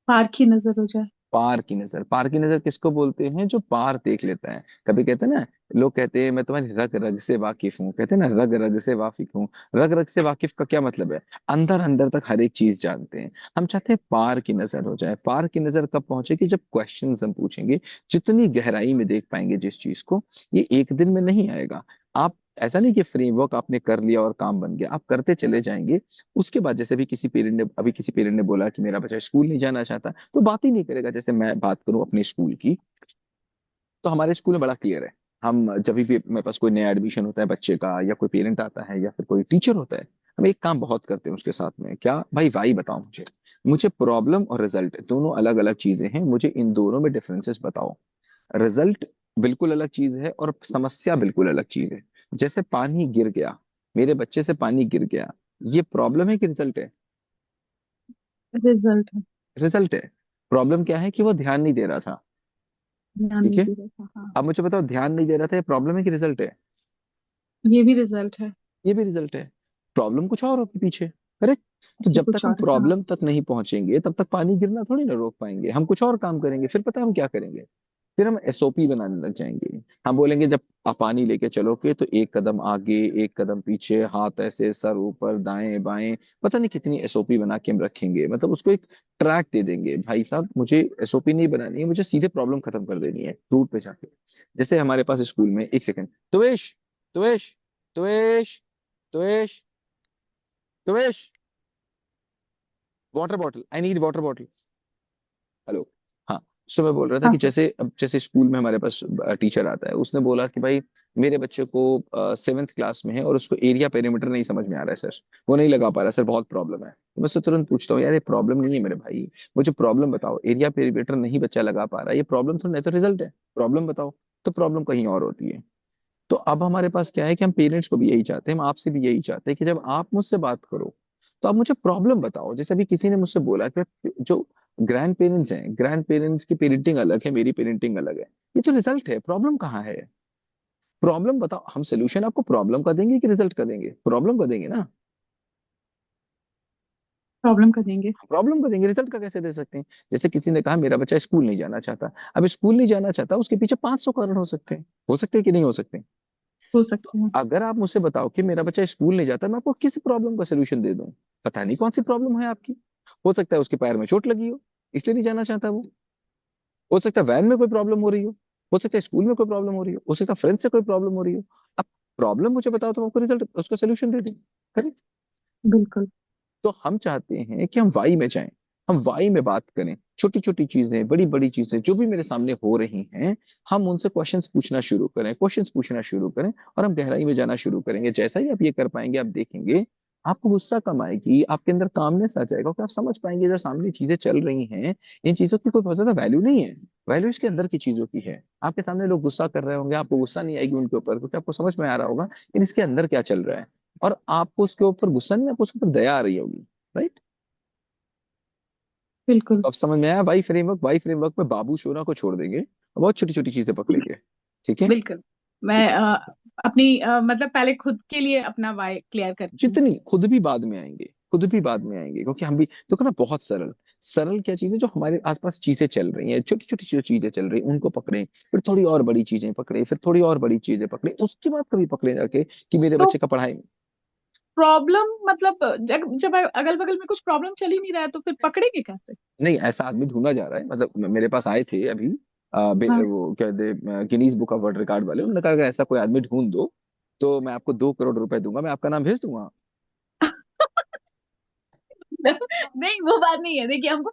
पार की नजर हो जाए। पार की नजर। पार की नजर किसको बोलते हैं? जो पार देख लेता है। कभी कहते हैं ना, लोग कहते हैं मैं तुम्हारी रग रग से वाकिफ हूँ, कहते हैं ना रग रग से वाकिफ हूँ। रग रग से वाकिफ का क्या मतलब है? अंदर अंदर तक हर एक चीज जानते हैं। हम चाहते हैं पार की नजर हो जाए। पार की नजर कब पहुंचेगी? जब क्वेश्चंस हम पूछेंगे, जितनी गहराई में देख पाएंगे जिस चीज को, ये एक दिन में नहीं आएगा। आप, ऐसा नहीं कि फ्रेमवर्क आपने कर लिया और काम बन गया, आप करते चले जाएंगे। उसके बाद जैसे किसी पेरेंट ने बोला कि मेरा बच्चा स्कूल नहीं जाना चाहता, तो बात ही नहीं करेगा। जैसे मैं बात करूं अपने स्कूल की, तो हमारे स्कूल में बड़ा क्लियर है। हम जब भी मेरे पास कोई नया एडमिशन होता है बच्चे का, या कोई पेरेंट आता है या फिर कोई टीचर होता है, हम एक काम बहुत करते हैं उसके साथ में। क्या भाई? वाई बताओ मुझे। मुझे प्रॉब्लम और रिजल्ट दोनों अलग अलग चीजें हैं, मुझे इन दोनों में डिफरेंसेस बताओ। रिजल्ट बिल्कुल अलग चीज है और समस्या बिल्कुल अलग चीज है। जैसे पानी गिर गया, मेरे बच्चे से पानी गिर गया, ये प्रॉब्लम है कि रिजल्ट है? रिजल्ट है। रिजल्ट है। प्रॉब्लम क्या है कि वो ध्यान नहीं दे रहा था। ध्यान ठीक नहीं है। दे रहा था, हाँ। अब मुझे बताओ, ध्यान नहीं दे रहा था, ये प्रॉब्लम है कि रिजल्ट है? ये भी रिजल्ट है। ये भी रिजल्ट है। प्रॉब्लम कुछ और होगी पीछे, करेक्ट। तो ऐसे जब तक कुछ हम और है, हाँ। प्रॉब्लम तक नहीं पहुंचेंगे तब तक पानी गिरना थोड़ी ना रोक पाएंगे। हम कुछ और काम करेंगे, फिर पता है हम क्या करेंगे? फिर हम एसओपी बनाने लग जाएंगे। हम बोलेंगे जब आप पानी लेके चलोगे तो एक कदम आगे, एक कदम पीछे, हाथ ऐसे, सर ऊपर, दाएं बाएं, पता नहीं कितनी एसओपी बना के हम रखेंगे। मतलब उसको एक ट्रैक दे देंगे, भाई साहब मुझे एसओपी नहीं बनानी है, मुझे सीधे प्रॉब्लम खत्म कर देनी है रूट पे जाके। जैसे हमारे पास स्कूल में, एक second, Tuvesh, Tuvesh, Tuvesh, Tuvesh, Tuvesh, water bottle, I need water bottle. Hello. हाँ। सो मैं बोल रहा था हाँ कि सर। जैसे, अब जैसे स्कूल में हमारे पास टीचर आता है, उसने बोला कि भाई मेरे बच्चे को 7th क्लास में है और उसको एरिया पेरीमीटर नहीं समझ में आ रहा है सर, वो नहीं लगा पा रहा है सर, बहुत प्रॉब्लम है। तो मैं उससे तुरंत पूछता हूँ, यार ये प्रॉब्लम नहीं है मेरे भाई, मुझे प्रॉब्लम बताओ। एरिया पेरीमीटर नहीं बच्चा लगा पा रहा है, ये प्रॉब्लम तो नहीं, तो रिजल्ट है। प्रॉब्लम बताओ। तो प्रॉब्लम कहीं और होती है। तो अब हमारे पास क्या है कि हम पेरेंट्स को भी यही चाहते हैं, हम आपसे भी यही चाहते हैं कि जब आप मुझसे बात करो तो आप मुझे प्रॉब्लम बताओ। जैसे अभी किसी ने मुझसे बोला कि जो ग्रैंड पेरेंट्स हैं, ग्रैंड पेरेंट्स की पेरेंटिंग अलग है, मेरी पेरेंटिंग अलग है, ये तो रिजल्ट है, प्रॉब्लम कहाँ है? प्रॉब्लम बताओ। हम सोल्यूशन आपको प्रॉब्लम का देंगे कि रिजल्ट का देंगे? प्रॉब्लम का देंगे ना। प्रॉब्लम कर देंगे। प्रॉब्लम का देंगे, रिजल्ट का कैसे दे सकते हैं? जैसे किसी ने कहा मेरा बच्चा स्कूल नहीं जाना चाहता। अब स्कूल नहीं जाना चाहता, उसके पीछे 500 कारण हो सकते हैं कि नहीं हो सकते? हो तो सकते हैं। अगर आप मुझसे बताओ कि मेरा बच्चा स्कूल नहीं जाता, मैं आपको किस प्रॉब्लम का सोल्यूशन दे दूं? पता नहीं कौन सी प्रॉब्लम है आपकी। हो सकता है उसके पैर में चोट लगी हो, इसलिए नहीं जाना चाहता वो। हो सकता है वैन में कोई प्रॉब्लम हो रही हो सकता है स्कूल में कोई प्रॉब्लम हो रही हो सकता है फ्रेंड से कोई प्रॉब्लम हो रही हो। अब प्रॉब्लम मुझे बताओ तो मैं आपको रिजल्ट, उसका सोल्यूशन दे दूं। करेक्ट। बिल्कुल। तो हम चाहते हैं कि हम वाई में जाएं, हम वाई में बात करें। छोटी छोटी चीजें, बड़ी बड़ी चीजें जो भी मेरे सामने हो रही हैं, हम उनसे क्वेश्चंस पूछना शुरू करें, क्वेश्चंस पूछना शुरू करें, और हम गहराई में जाना शुरू करेंगे। जैसा ही आप ये कर पाएंगे, आप देखेंगे आपको गुस्सा कम आएगी, आपके अंदर कामनेस आ जाएगा, क्योंकि आप समझ पाएंगे जो सामने चीजें चल रही हैं इन चीजों की कोई बहुत ज्यादा वैल्यू नहीं है, वैल्यू इसके अंदर की चीजों की है। आपके सामने लोग गुस्सा कर रहे होंगे, आपको गुस्सा नहीं आएगी उनके ऊपर, क्योंकि आपको समझ में आ रहा होगा कि इसके अंदर क्या चल रहा है। और आपको उसके ऊपर गुस्सा नहीं, आपको उसके ऊपर दया आ रही होगी। राइट। बिल्कुल। अब समझ में आया वाई फ्रेमवर्क में बाबू सोना को छोड़ देंगे और बहुत छोटी छोटी चीजें पकड़ेंगे। ठीक है। बिल्कुल। मैं ठीक है। अपनी मतलब पहले खुद के लिए अपना वाई क्लियर करती हूँ। जितनी खुद भी बाद में आएंगे, खुद भी बाद में आएंगे, क्योंकि हम भी तो कहना बहुत सरल, सरल क्या चीजें जो हमारे आसपास चीजें चल रही हैं, छोटी छोटी जो चीजें चल रही हैं उनको पकड़ें, फिर थोड़ी और बड़ी चीजें पकड़े, फिर थोड़ी और बड़ी चीजें पकड़े, उसके बाद कभी पकड़े जाके कि मेरे तो बच्चे का पढ़ाई। प्रॉब्लम मतलब जब अगल बगल में कुछ प्रॉब्लम चल ही नहीं रहा है तो फिर पकड़ेंगे कैसे? नहीं, ऐसा आदमी ढूंढा जा रहा है, मतलब मेरे पास आए थे अभी हाँ। वो कहते Guinness book of world record वाले, उन्होंने कहा अगर ऐसा कोई आदमी ढूंढ दो तो मैं आपको 2 करोड़ रुपए दूंगा, मैं आपका नाम भेज दूंगा। नहीं, वो बात नहीं है। देखिए, हमको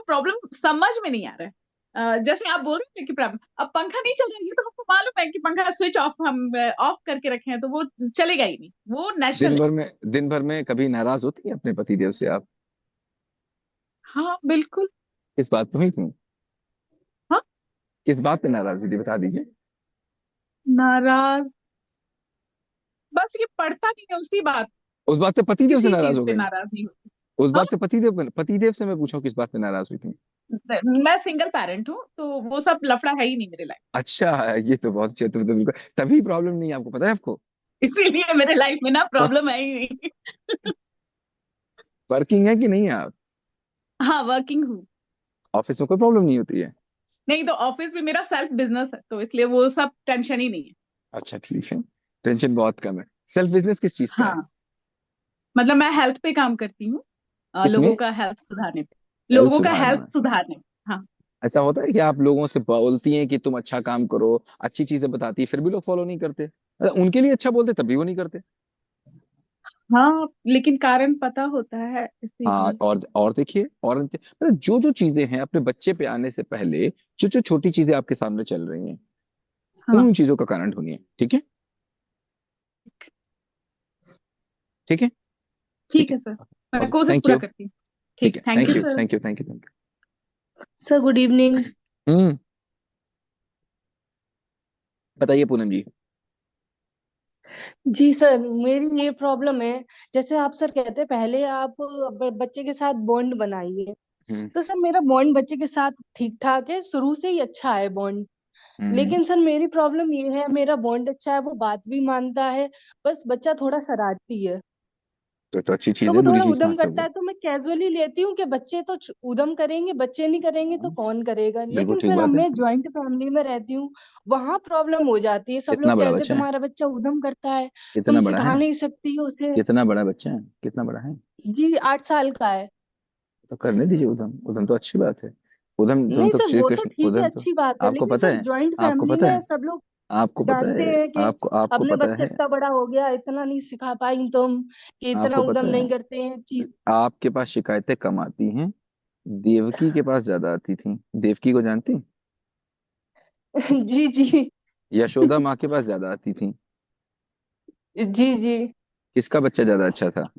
प्रॉब्लम समझ में नहीं आ रहा है। जैसे आप बोल रहे थे कि प्रॉब्लम, अब पंखा नहीं चल रहा है, ये तो हमको मालूम है कि पंखा स्विच ऑफ हम ऑफ करके रखे हैं तो वो चलेगा ही नहीं, वो नेचुरल है। दिन भर में कभी नाराज होती है अपने पतिदेव से आप? हाँ, बिल्कुल। किस बात पे हुई थी? हाँ। किस बात पे नाराज हुई थी, बता दीजिए। नाराज, बस ये पढ़ता नहीं है उसी बात, उस बात पे पतिदेव से किसी नाराज चीज हो पे गई? नाराज नहीं होती। उस हाँ। बात से पतिदेव से मैं पूछूं किस बात पे नाराज हुई थी? मैं सिंगल पेरेंट हूँ तो वो सब लफड़ा है ही नहीं मेरे लाइफ। अच्छा, ये तो बहुत अच्छे, तो बिल्कुल तभी प्रॉब्लम नहीं है, आपको पता है आपको। इसीलिए मेरे लाइफ में ना प्रॉब्लम है ही नहीं। वर्किंग है कि नहीं है आप? हाँ, वर्किंग हूँ। ऑफिस में कोई प्रॉब्लम नहीं होती है? नहीं, तो ऑफिस भी मेरा सेल्फ बिजनेस है तो इसलिए वो सब टेंशन ही नहीं है। अच्छा ठीक है, टेंशन बहुत कम है। सेल्फ बिजनेस किस चीज का है? हाँ, मतलब मैं हेल्थ पे काम करती हूँ, किसमें? लोगों का हेल्थ सुधारने पे, हेल्थ लोगों का हेल्थ सुधारना। सुधारने पे। हाँ। ऐसा होता है कि आप लोगों से बोलती हैं कि तुम अच्छा काम करो, अच्छी चीजें बताती है, फिर भी लोग फॉलो नहीं करते, मतलब उनके लिए अच्छा बोलते तब भी वो नहीं करते। हाँ, लेकिन कारण पता होता है हाँ, इसीलिए। और देखिए, और मतलब जो जो चीजें हैं अपने बच्चे पे आने से पहले, जो जो छोटी चीजें आपके सामने चल रही हैं हाँ। उन चीजों का कारण ढूंढिए। ठीक है। ठीक है। ठीक ठीक है। है सर, मैं ओके, कोशिश थैंक पूरा यू। करती हूँ। ठीक ठीक, है, thank thank you you, sir. Thank you, thank you, thank sir good evening. You. बताइए पूनम जी। जी सर, मेरी ये प्रॉब्लम है। जैसे आप सर कहते हैं पहले आप बच्चे के साथ बॉन्ड बनाइए। हम्म। तो सर मेरा बॉन्ड बच्चे के साथ ठीक ठाक है, शुरू से ही अच्छा है बॉन्ड। हम्म। लेकिन सर मेरी प्रॉब्लम ये है, मेरा बॉन्ड अच्छा है, वो बात भी मानता है, बस बच्चा थोड़ा शरारती है। तो अच्छी तो चीज है, वो बुरी थोड़ा चीज कहाँ उदम से हो करता गई? है तो मैं कैजुअली लेती हूँ कि बच्चे तो उदम करेंगे, बच्चे नहीं करेंगे तो हाँ, कौन करेगा। बिल्कुल लेकिन ठीक फिर बात है। मैं ज्वाइंट फैमिली में रहती हूँ, वहां प्रॉब्लम हो जाती है। सब कितना लोग बड़ा कहते हैं बच्चा है? तुम्हारा बच्चा उदम करता है, तुम कितना बड़ा है? सिखा नहीं सकती हो उसे। कितना बड़ा बच्चा है, कितना बड़ा है? जी 8 साल का है। तो करने दीजिए उधम, उधम तो अच्छी बात है। उधम उधम नहीं तो सर, श्री वो तो कृष्ण, ठीक है, उधम तो अच्छी बात है, आपको लेकिन पता सर है, ज्वाइंट आपको फैमिली पता में है, सब लोग आपको पता डांटते है, हैं कि आपको अपने पता बच्चा है, इतना बड़ा हो गया, इतना नहीं सिखा पाई तुम, कि इतना आपको उदम पता है, नहीं करते हैं चीज। आपके पास शिकायतें कम आती हैं, देवकी के पास ज्यादा आती थी। देवकी को जानती? जी जी। यशोदा माँ के पास ज्यादा आती थी। जी जी। किसका बच्चा ज्यादा अच्छा था?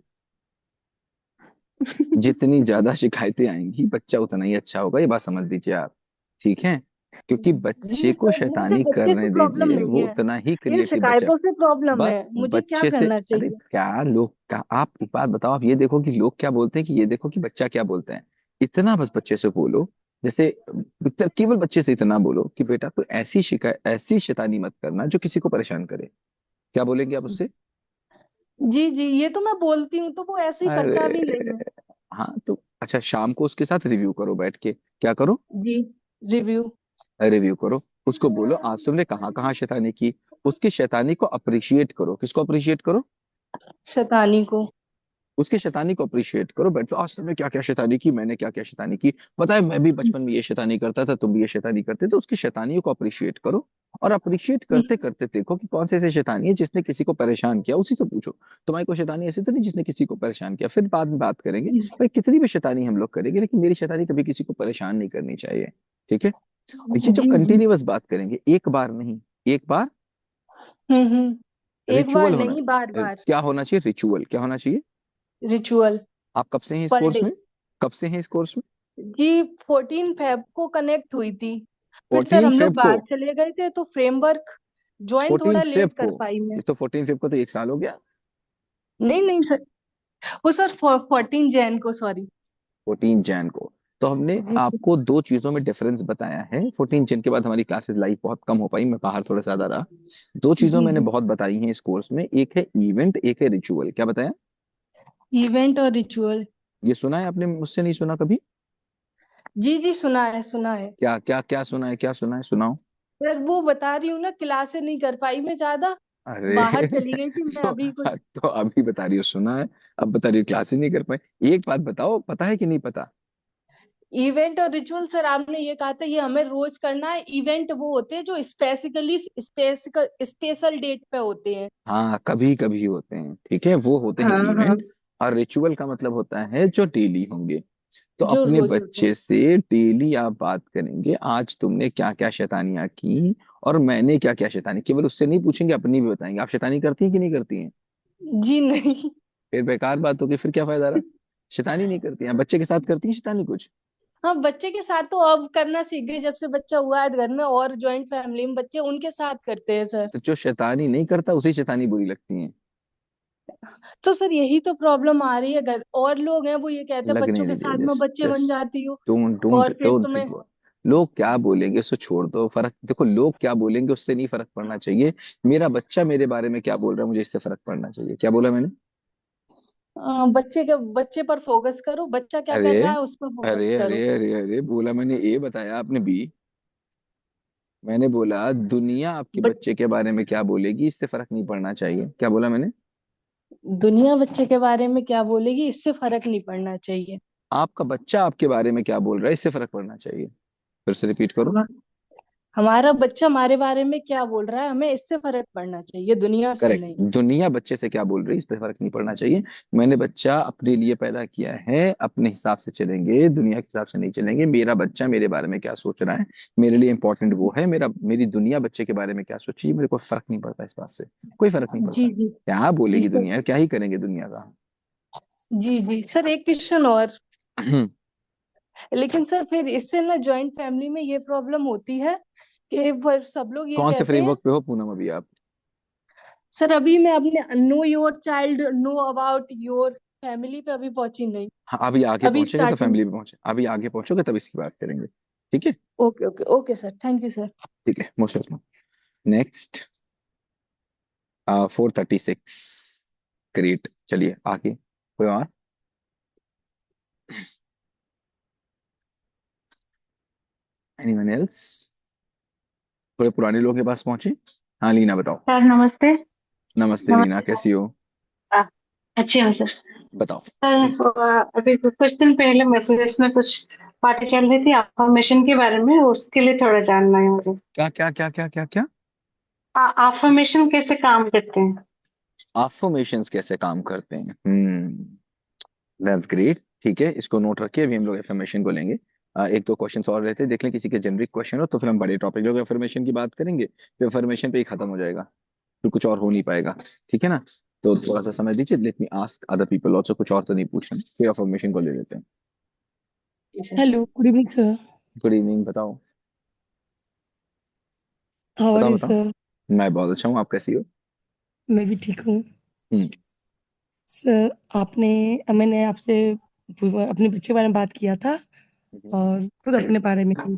जितनी ज्यादा शिकायतें आएंगी बच्चा उतना ही अच्छा होगा, ये बात समझ लीजिए आप। ठीक है। क्योंकि जी बच्चे को सर, मुझे शैतानी बच्चे से करने प्रॉब्लम दीजिए, नहीं वो है, उतना ही इन क्रिएटिव बच्चा। शिकायतों से प्रॉब्लम है, बस मुझे क्या बच्चे से, करना अरे चाहिए। क्या लोग क्या, आप एक बात बताओ, आप ये देखो कि लोग क्या बोलते हैं, कि ये देखो कि बच्चा क्या बोलता है। इतना बस बच्चे से बोलो, जैसे केवल बच्चे से इतना बोलो कि बेटा कोई ऐसी शिकायत, ऐसी शैतानी मत करना जो किसी को परेशान करे। क्या बोलेंगे आप उससे? जी जी, ये तो मैं बोलती हूँ, तो वो ऐसे ही करता भी नहीं अरे है। हाँ, तो अच्छा, शाम को उसके साथ रिव्यू करो बैठ के। क्या करो? जी, रिव्यू। रिव्यू करो। उसको बोलो आज तुमने कहाँ कहाँ शैतानी की। उसकी शैतानी को अप्रिशिएट करो। किसको अप्रिशिएट करो? शैतानी को। उसकी शैतानी को अप्रिशिएट करो, बैठ आज तुमने क्या क्या शैतानी की, मैंने क्या क्या शैतानी की, पता है मैं भी बचपन में ये शैतानी करता था, तुम भी ये शैतानी करते थे। तो उसकी शैतानियों को अप्रिशिएट करो, और अप्रिशिएट करते करते देखो कि कौन से ऐसे शैतानी है जिसने किसी को परेशान किया, उसी से पूछो। तुम्हारी कोई शैतानी ऐसी तो नहीं जिसने किसी को परेशान किया? फिर बाद में बात करेंगे। भाई कितनी भी शैतानी हम लोग करेंगे, लेकिन मेरी शैतानी कभी किसी को परेशान नहीं करनी चाहिए। ठीक है। और ये जो जी जी। कंटिन्यूअस बात करेंगे, एक बार नहीं, एक बार हम्म। एक बार रिचुअल होना, नहीं, बार बार। क्या होना चाहिए? रिचुअल क्या होना चाहिए? रिचुअल आप कब से हैं इस पर कोर्स डे। में? कब से हैं इस कोर्स में? जी 14 फेब को कनेक्ट हुई थी। फिर सर 14 हम लोग फेब को? बाहर चले गए थे तो फ्रेमवर्क ज्वाइन 14 थोड़ा फेब लेट को? कर पाई मैं। ये तो 14 फेब को तो एक साल हो गया। नहीं नहीं सर, वो सर 14 जैन को, सॉरी। 14 जैन को। तो हमने जी आपको दो चीजों में डिफरेंस बताया है। 14 जैन के बाद हमारी क्लासेस लाइव बहुत कम हो पाई, मैं बाहर थोड़ा ज्यादा रहा। दो चीजों जी मैंने जी। बहुत बताई हैं इस कोर्स में, एक है इवेंट, एक है रिचुअल। क्या बताया? इवेंट और रिचुअल। ये सुना है आपने मुझसे? नहीं सुना कभी? जी जी, सुना है सुना है। क्या क्या क्या सुना है? क्या सुना है, सुनाओ। सर वो बता रही हूँ ना, क्लासेस नहीं कर पाई मैं ज्यादा। अरे बाहर चली गई थी मैं अभी कुछ। तो अभी बता रही हो सुना है, अब बता रही हो क्लासेस नहीं कर पाए। एक बात बताओ, पता है कि नहीं पता? इवेंट और रिचुअल सर आपने ये कहा था ये हमें रोज करना है। इवेंट वो होते हैं जो स्पेसिकली स्पेशल डेट पे होते हैं। हाँ, कभी कभी होते हैं, ठीक है, वो होते हैं हाँ हाँ। इवेंट। और रिचुअल का मतलब होता है जो डेली होंगे। तो जो अपने रोज होते हैं। बच्चे से डेली आप बात करेंगे, आज तुमने क्या क्या शैतानियां की और मैंने क्या क्या शैतानी, केवल उससे नहीं पूछेंगे, अपनी भी बताएंगे। आप शैतानी करती हैं कि नहीं करती हैं? जी नहीं। फिर बेकार बात होगी, फिर क्या फायदा रहा। शैतानी नहीं करती हैं, बच्चे के साथ करती हैं शैतानी कुछ? हाँ बच्चे के साथ तो अब करना सीख गए, जब से बच्चा हुआ है घर में और ज्वाइंट फैमिली में बच्चे उनके साथ करते हैं सर। तो जो शैतानी नहीं करता उसे शैतानी बुरी लगती है। तो सर यही तो प्रॉब्लम आ रही है, घर और लोग हैं वो ये कहते हैं लगने बच्चों के दीजिए, साथ में जस्ट बच्चे बन जस्ट जाती हो। डोंट डोंट और फिर डोंट। तुम्हें। लोग क्या बोलेंगे उसको छोड़ दो, फर्क देखो, लोग क्या बोलेंगे उससे नहीं फर्क पड़ना चाहिए। मेरा बच्चा मेरे बारे में क्या बोल रहा है, मुझे इससे फर्क पड़ना चाहिए। क्या बोला मैंने? बच्चे पर फोकस करो, बच्चा क्या अरे कर रहा है उस पर फोकस अरे करो। अरे अरे अरे, बोला मैंने ए बताया आपने बी। मैंने बोला दुनिया आपके बट बच्चे के बारे में क्या बोलेगी इससे फर्क नहीं पड़ना चाहिए। क्या बोला मैंने? दुनिया बच्चे के बारे में क्या बोलेगी इससे फर्क नहीं पड़ना चाहिए। आपका बच्चा आपके बारे में क्या बोल रहा है इससे फर्क पड़ना चाहिए। फिर से रिपीट करो। हम हमारा बच्चा हमारे बारे में क्या बोल रहा है हमें इससे फर्क पड़ना चाहिए, दुनिया से करेक्ट, नहीं। दुनिया बच्चे से क्या बोल रही है इस पर फर्क नहीं पड़ना चाहिए। मैंने बच्चा अपने लिए पैदा किया है, अपने हिसाब से चलेंगे, दुनिया के हिसाब से नहीं चलेंगे। मेरा बच्चा मेरे बारे में क्या सोच रहा है मेरे लिए इंपॉर्टेंट वो है। मेरी दुनिया बच्चे के बारे में क्या सोची मेरे को फर्क नहीं पड़ता, इस बात से कोई फर्क नहीं जी पड़ता। जी। क्या जी बोलेगी सर। दुनिया, क्या ही करेंगे दुनिया का। जी जी सर, एक क्वेश्चन और। लेकिन सर फिर इससे ना जॉइंट फैमिली में ये प्रॉब्लम होती है कि सब लोग ये कौन से कहते हैं। फ्रेमवर्क पे हो पूनम अभी आप? सर अभी मैं अपने know your child, know about your family पे अभी पहुंची नहीं। हाँ, अभी आगे अभी पहुंचेगा तो स्टार्टिंग। फैमिली पे पहुंचे, अभी आगे पहुंचोगे तब इसकी बात करेंगे। ठीक है? Okay okay okay sir, thank you sir. ठीक है, मोस्ट वेलकम। नेक्स्ट 436। ग्रेट, चलिए आगे। कोई और? Anyone else? थोड़े पुराने लोगों के पास पहुंचे। हाँ लीना बताओ। सर नमस्ते। नमस्ते लीना, नमस्ते कैसी हो? सर। अच्छी हूँ सर। बताओ। सर अभी कुछ दिन पहले मैसेजेस में कुछ बातें चल रही थी अफर्मेशन के बारे में, उसके लिए थोड़ा जानना है मुझे। क्या क्या क्या क्या क्या क्या? अफर्मेशन कैसे काम करते हैं? अफर्मेशंस कैसे काम करते हैं? That's great. ठीक है, इसको नोट रखिए, अभी हम लोग एफर्मेशन को लेंगे। एक दो क्वेश्चंस और रहते हैं, देख लें किसी के जेनरिक क्वेश्चन हो तो फिर हम बड़े टॉपिक लोग एफर्मेशन की बात करेंगे, फिर एफर्मेशन पे ही खत्म हो जाएगा, फिर कुछ और हो नहीं पाएगा। ठीक है ना? तो थोड़ा सा समय दीजिए, let me ask other people also, कुछ और तो नहीं पूछना, फिर एफर्मेशन को ले लेते हैं। जी sir. Hello, good evening, sir. Good evening, बताओ। How are बताओ you, बताओ। sir? मैं बहुत अच्छा हूँ, आप कैसी हो? मैं भी ठीक हूँ। हम्म। सर मैंने आपसे अपने बच्चे के बारे में बात किया था हम्म। और खुद अपने बारे में भी।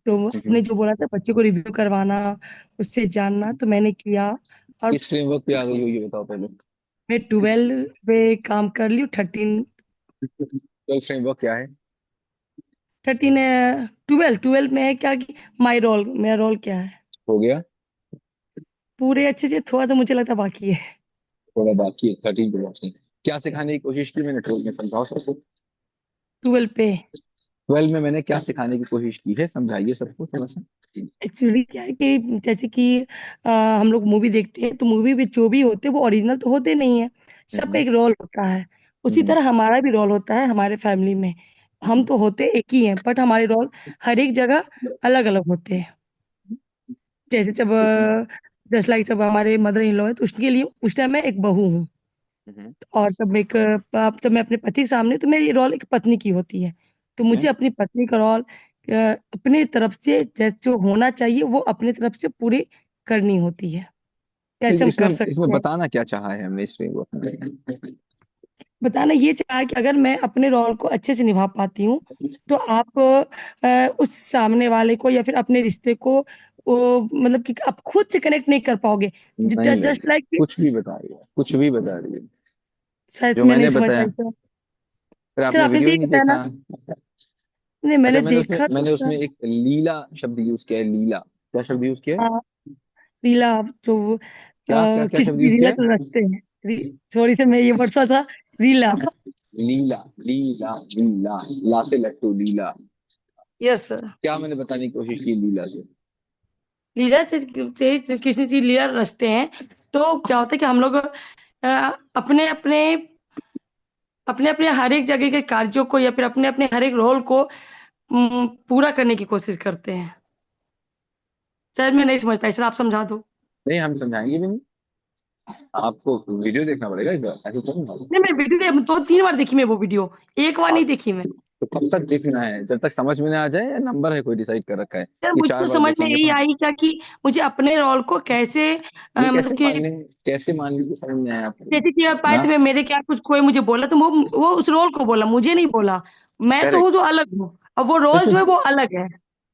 तो आपने जो बोला था बच्चे को रिव्यू करवाना, उससे जानना, तो मैंने किया। और किस फ्रेमवर्क पे आ गई हो ये बताओ पहले। मैं 12 पे काम कर ली हूँ। 12 फ्रेमवर्क क्या है? 12 में है क्या कि मेरा रोल क्या है, हो गया? पूरे अच्छे से थोड़ा तो मुझे लगता बाकी है। थोड़ा बाकी है 13 पे पहुंचने। क्या सिखाने की कोशिश की मैंने, 12 में समझाओ सबको। 12 पे 12 में मैंने क्या सिखाने की कोशिश की है, समझाइए सबको थोड़ा सा। एक्चुअली क्या है कि जैसे कि हम लोग मूवी देखते हैं तो मूवी में जो भी होते हैं वो ओरिजिनल तो होते नहीं है, सबका हम्म। एक रोल होता है। उसी हम्म। तरह हमारा भी रोल होता है हमारे फैमिली में। हम हम्म। तो होते एक ही हैं बट हमारे रोल हर एक जगह अलग अलग होते हैं। जैसे जब ठीक है। जस्ट लाइक जब हमारे मदर इन लॉ है तो उसके लिए उस टाइम मैं एक बहू हूँ, हम्म, और जब मैं अपने पति के सामने, तो मेरी रोल एक पत्नी की होती है, तो मुझे हम्म। अपनी पत्नी का रोल अपने तरफ से जो होना चाहिए वो अपनी तरफ से पूरी करनी होती है। कैसे हम इसमें कर इसमें सकते हैं? बताना क्या चाहा है हमने इस फ्रेमवर्क में? बताना ये चाहा कि अगर मैं अपने रोल को अच्छे से निभा पाती हूँ, तो आप उस सामने वाले को या फिर अपने रिश्ते को मतलब कि आप खुद से कनेक्ट नहीं कर पाओगे। नहीं नहीं, जस्ट लाइक, कुछ भी बता रही है, कुछ भी बता रही है। शायद जो मैं नहीं मैंने समझ बताया, पाई सर। फिर सर आपने आपने तो वीडियो ये ही नहीं बताया देखा। ना। नहीं, अच्छा, मैंने मैंने उसमें देखा तो मैंने सर। उसमें एक लीला शब्द यूज किया है। लीला, क्या शब्द यूज किया है? हाँ, रीला, जो क्या क्या क्या किसी शब्द की यूज रीला किया है? तो रखते हैं। सॉरी सर, मैं ये वर्ड था, रीला। लीला, लीला, लीला, ला से लट्टू, लीला। Yes sir. क्या मैंने बताने की कोशिश की लीला से? लीला से किसी चीज लीला रचते हैं, तो क्या होता है कि हम लोग अपने अपने अपने अपने हर एक जगह के कार्यों को या फिर अपने अपने हर एक रोल को पूरा करने की कोशिश करते हैं। शायद मैं नहीं समझ पाई सर, आप समझा दो। नहीं, हम समझाएंगे भी नहीं। आपको वीडियो देखना पड़ेगा इस बार, ऐसे थोड़ी ना होगा। नहीं, मैं वीडियो 2-3 बार देखी मैं वो वीडियो, एक बार नहीं आप देखी मैं। तो कब तक देखना है? जब तक समझ में ना आ जाए, या नंबर है कोई डिसाइड कर रखा है सर कि मुझे चार तो बार समझ में देखेंगे यही पांच? आई क्या कि मुझे अपने रोल को कैसे ये मतलब कि कैसे मान लीजिए समझ में आया आपको? जैसे कि आप आए ना, थे, मेरे क्या कुछ कोई मुझे बोला तो वो उस रोल को बोला, मुझे नहीं बोला। मैं तो हूँ करेक्ट। जो अलग हूँ, और वो तो रोल जो है इसमें वो अलग है।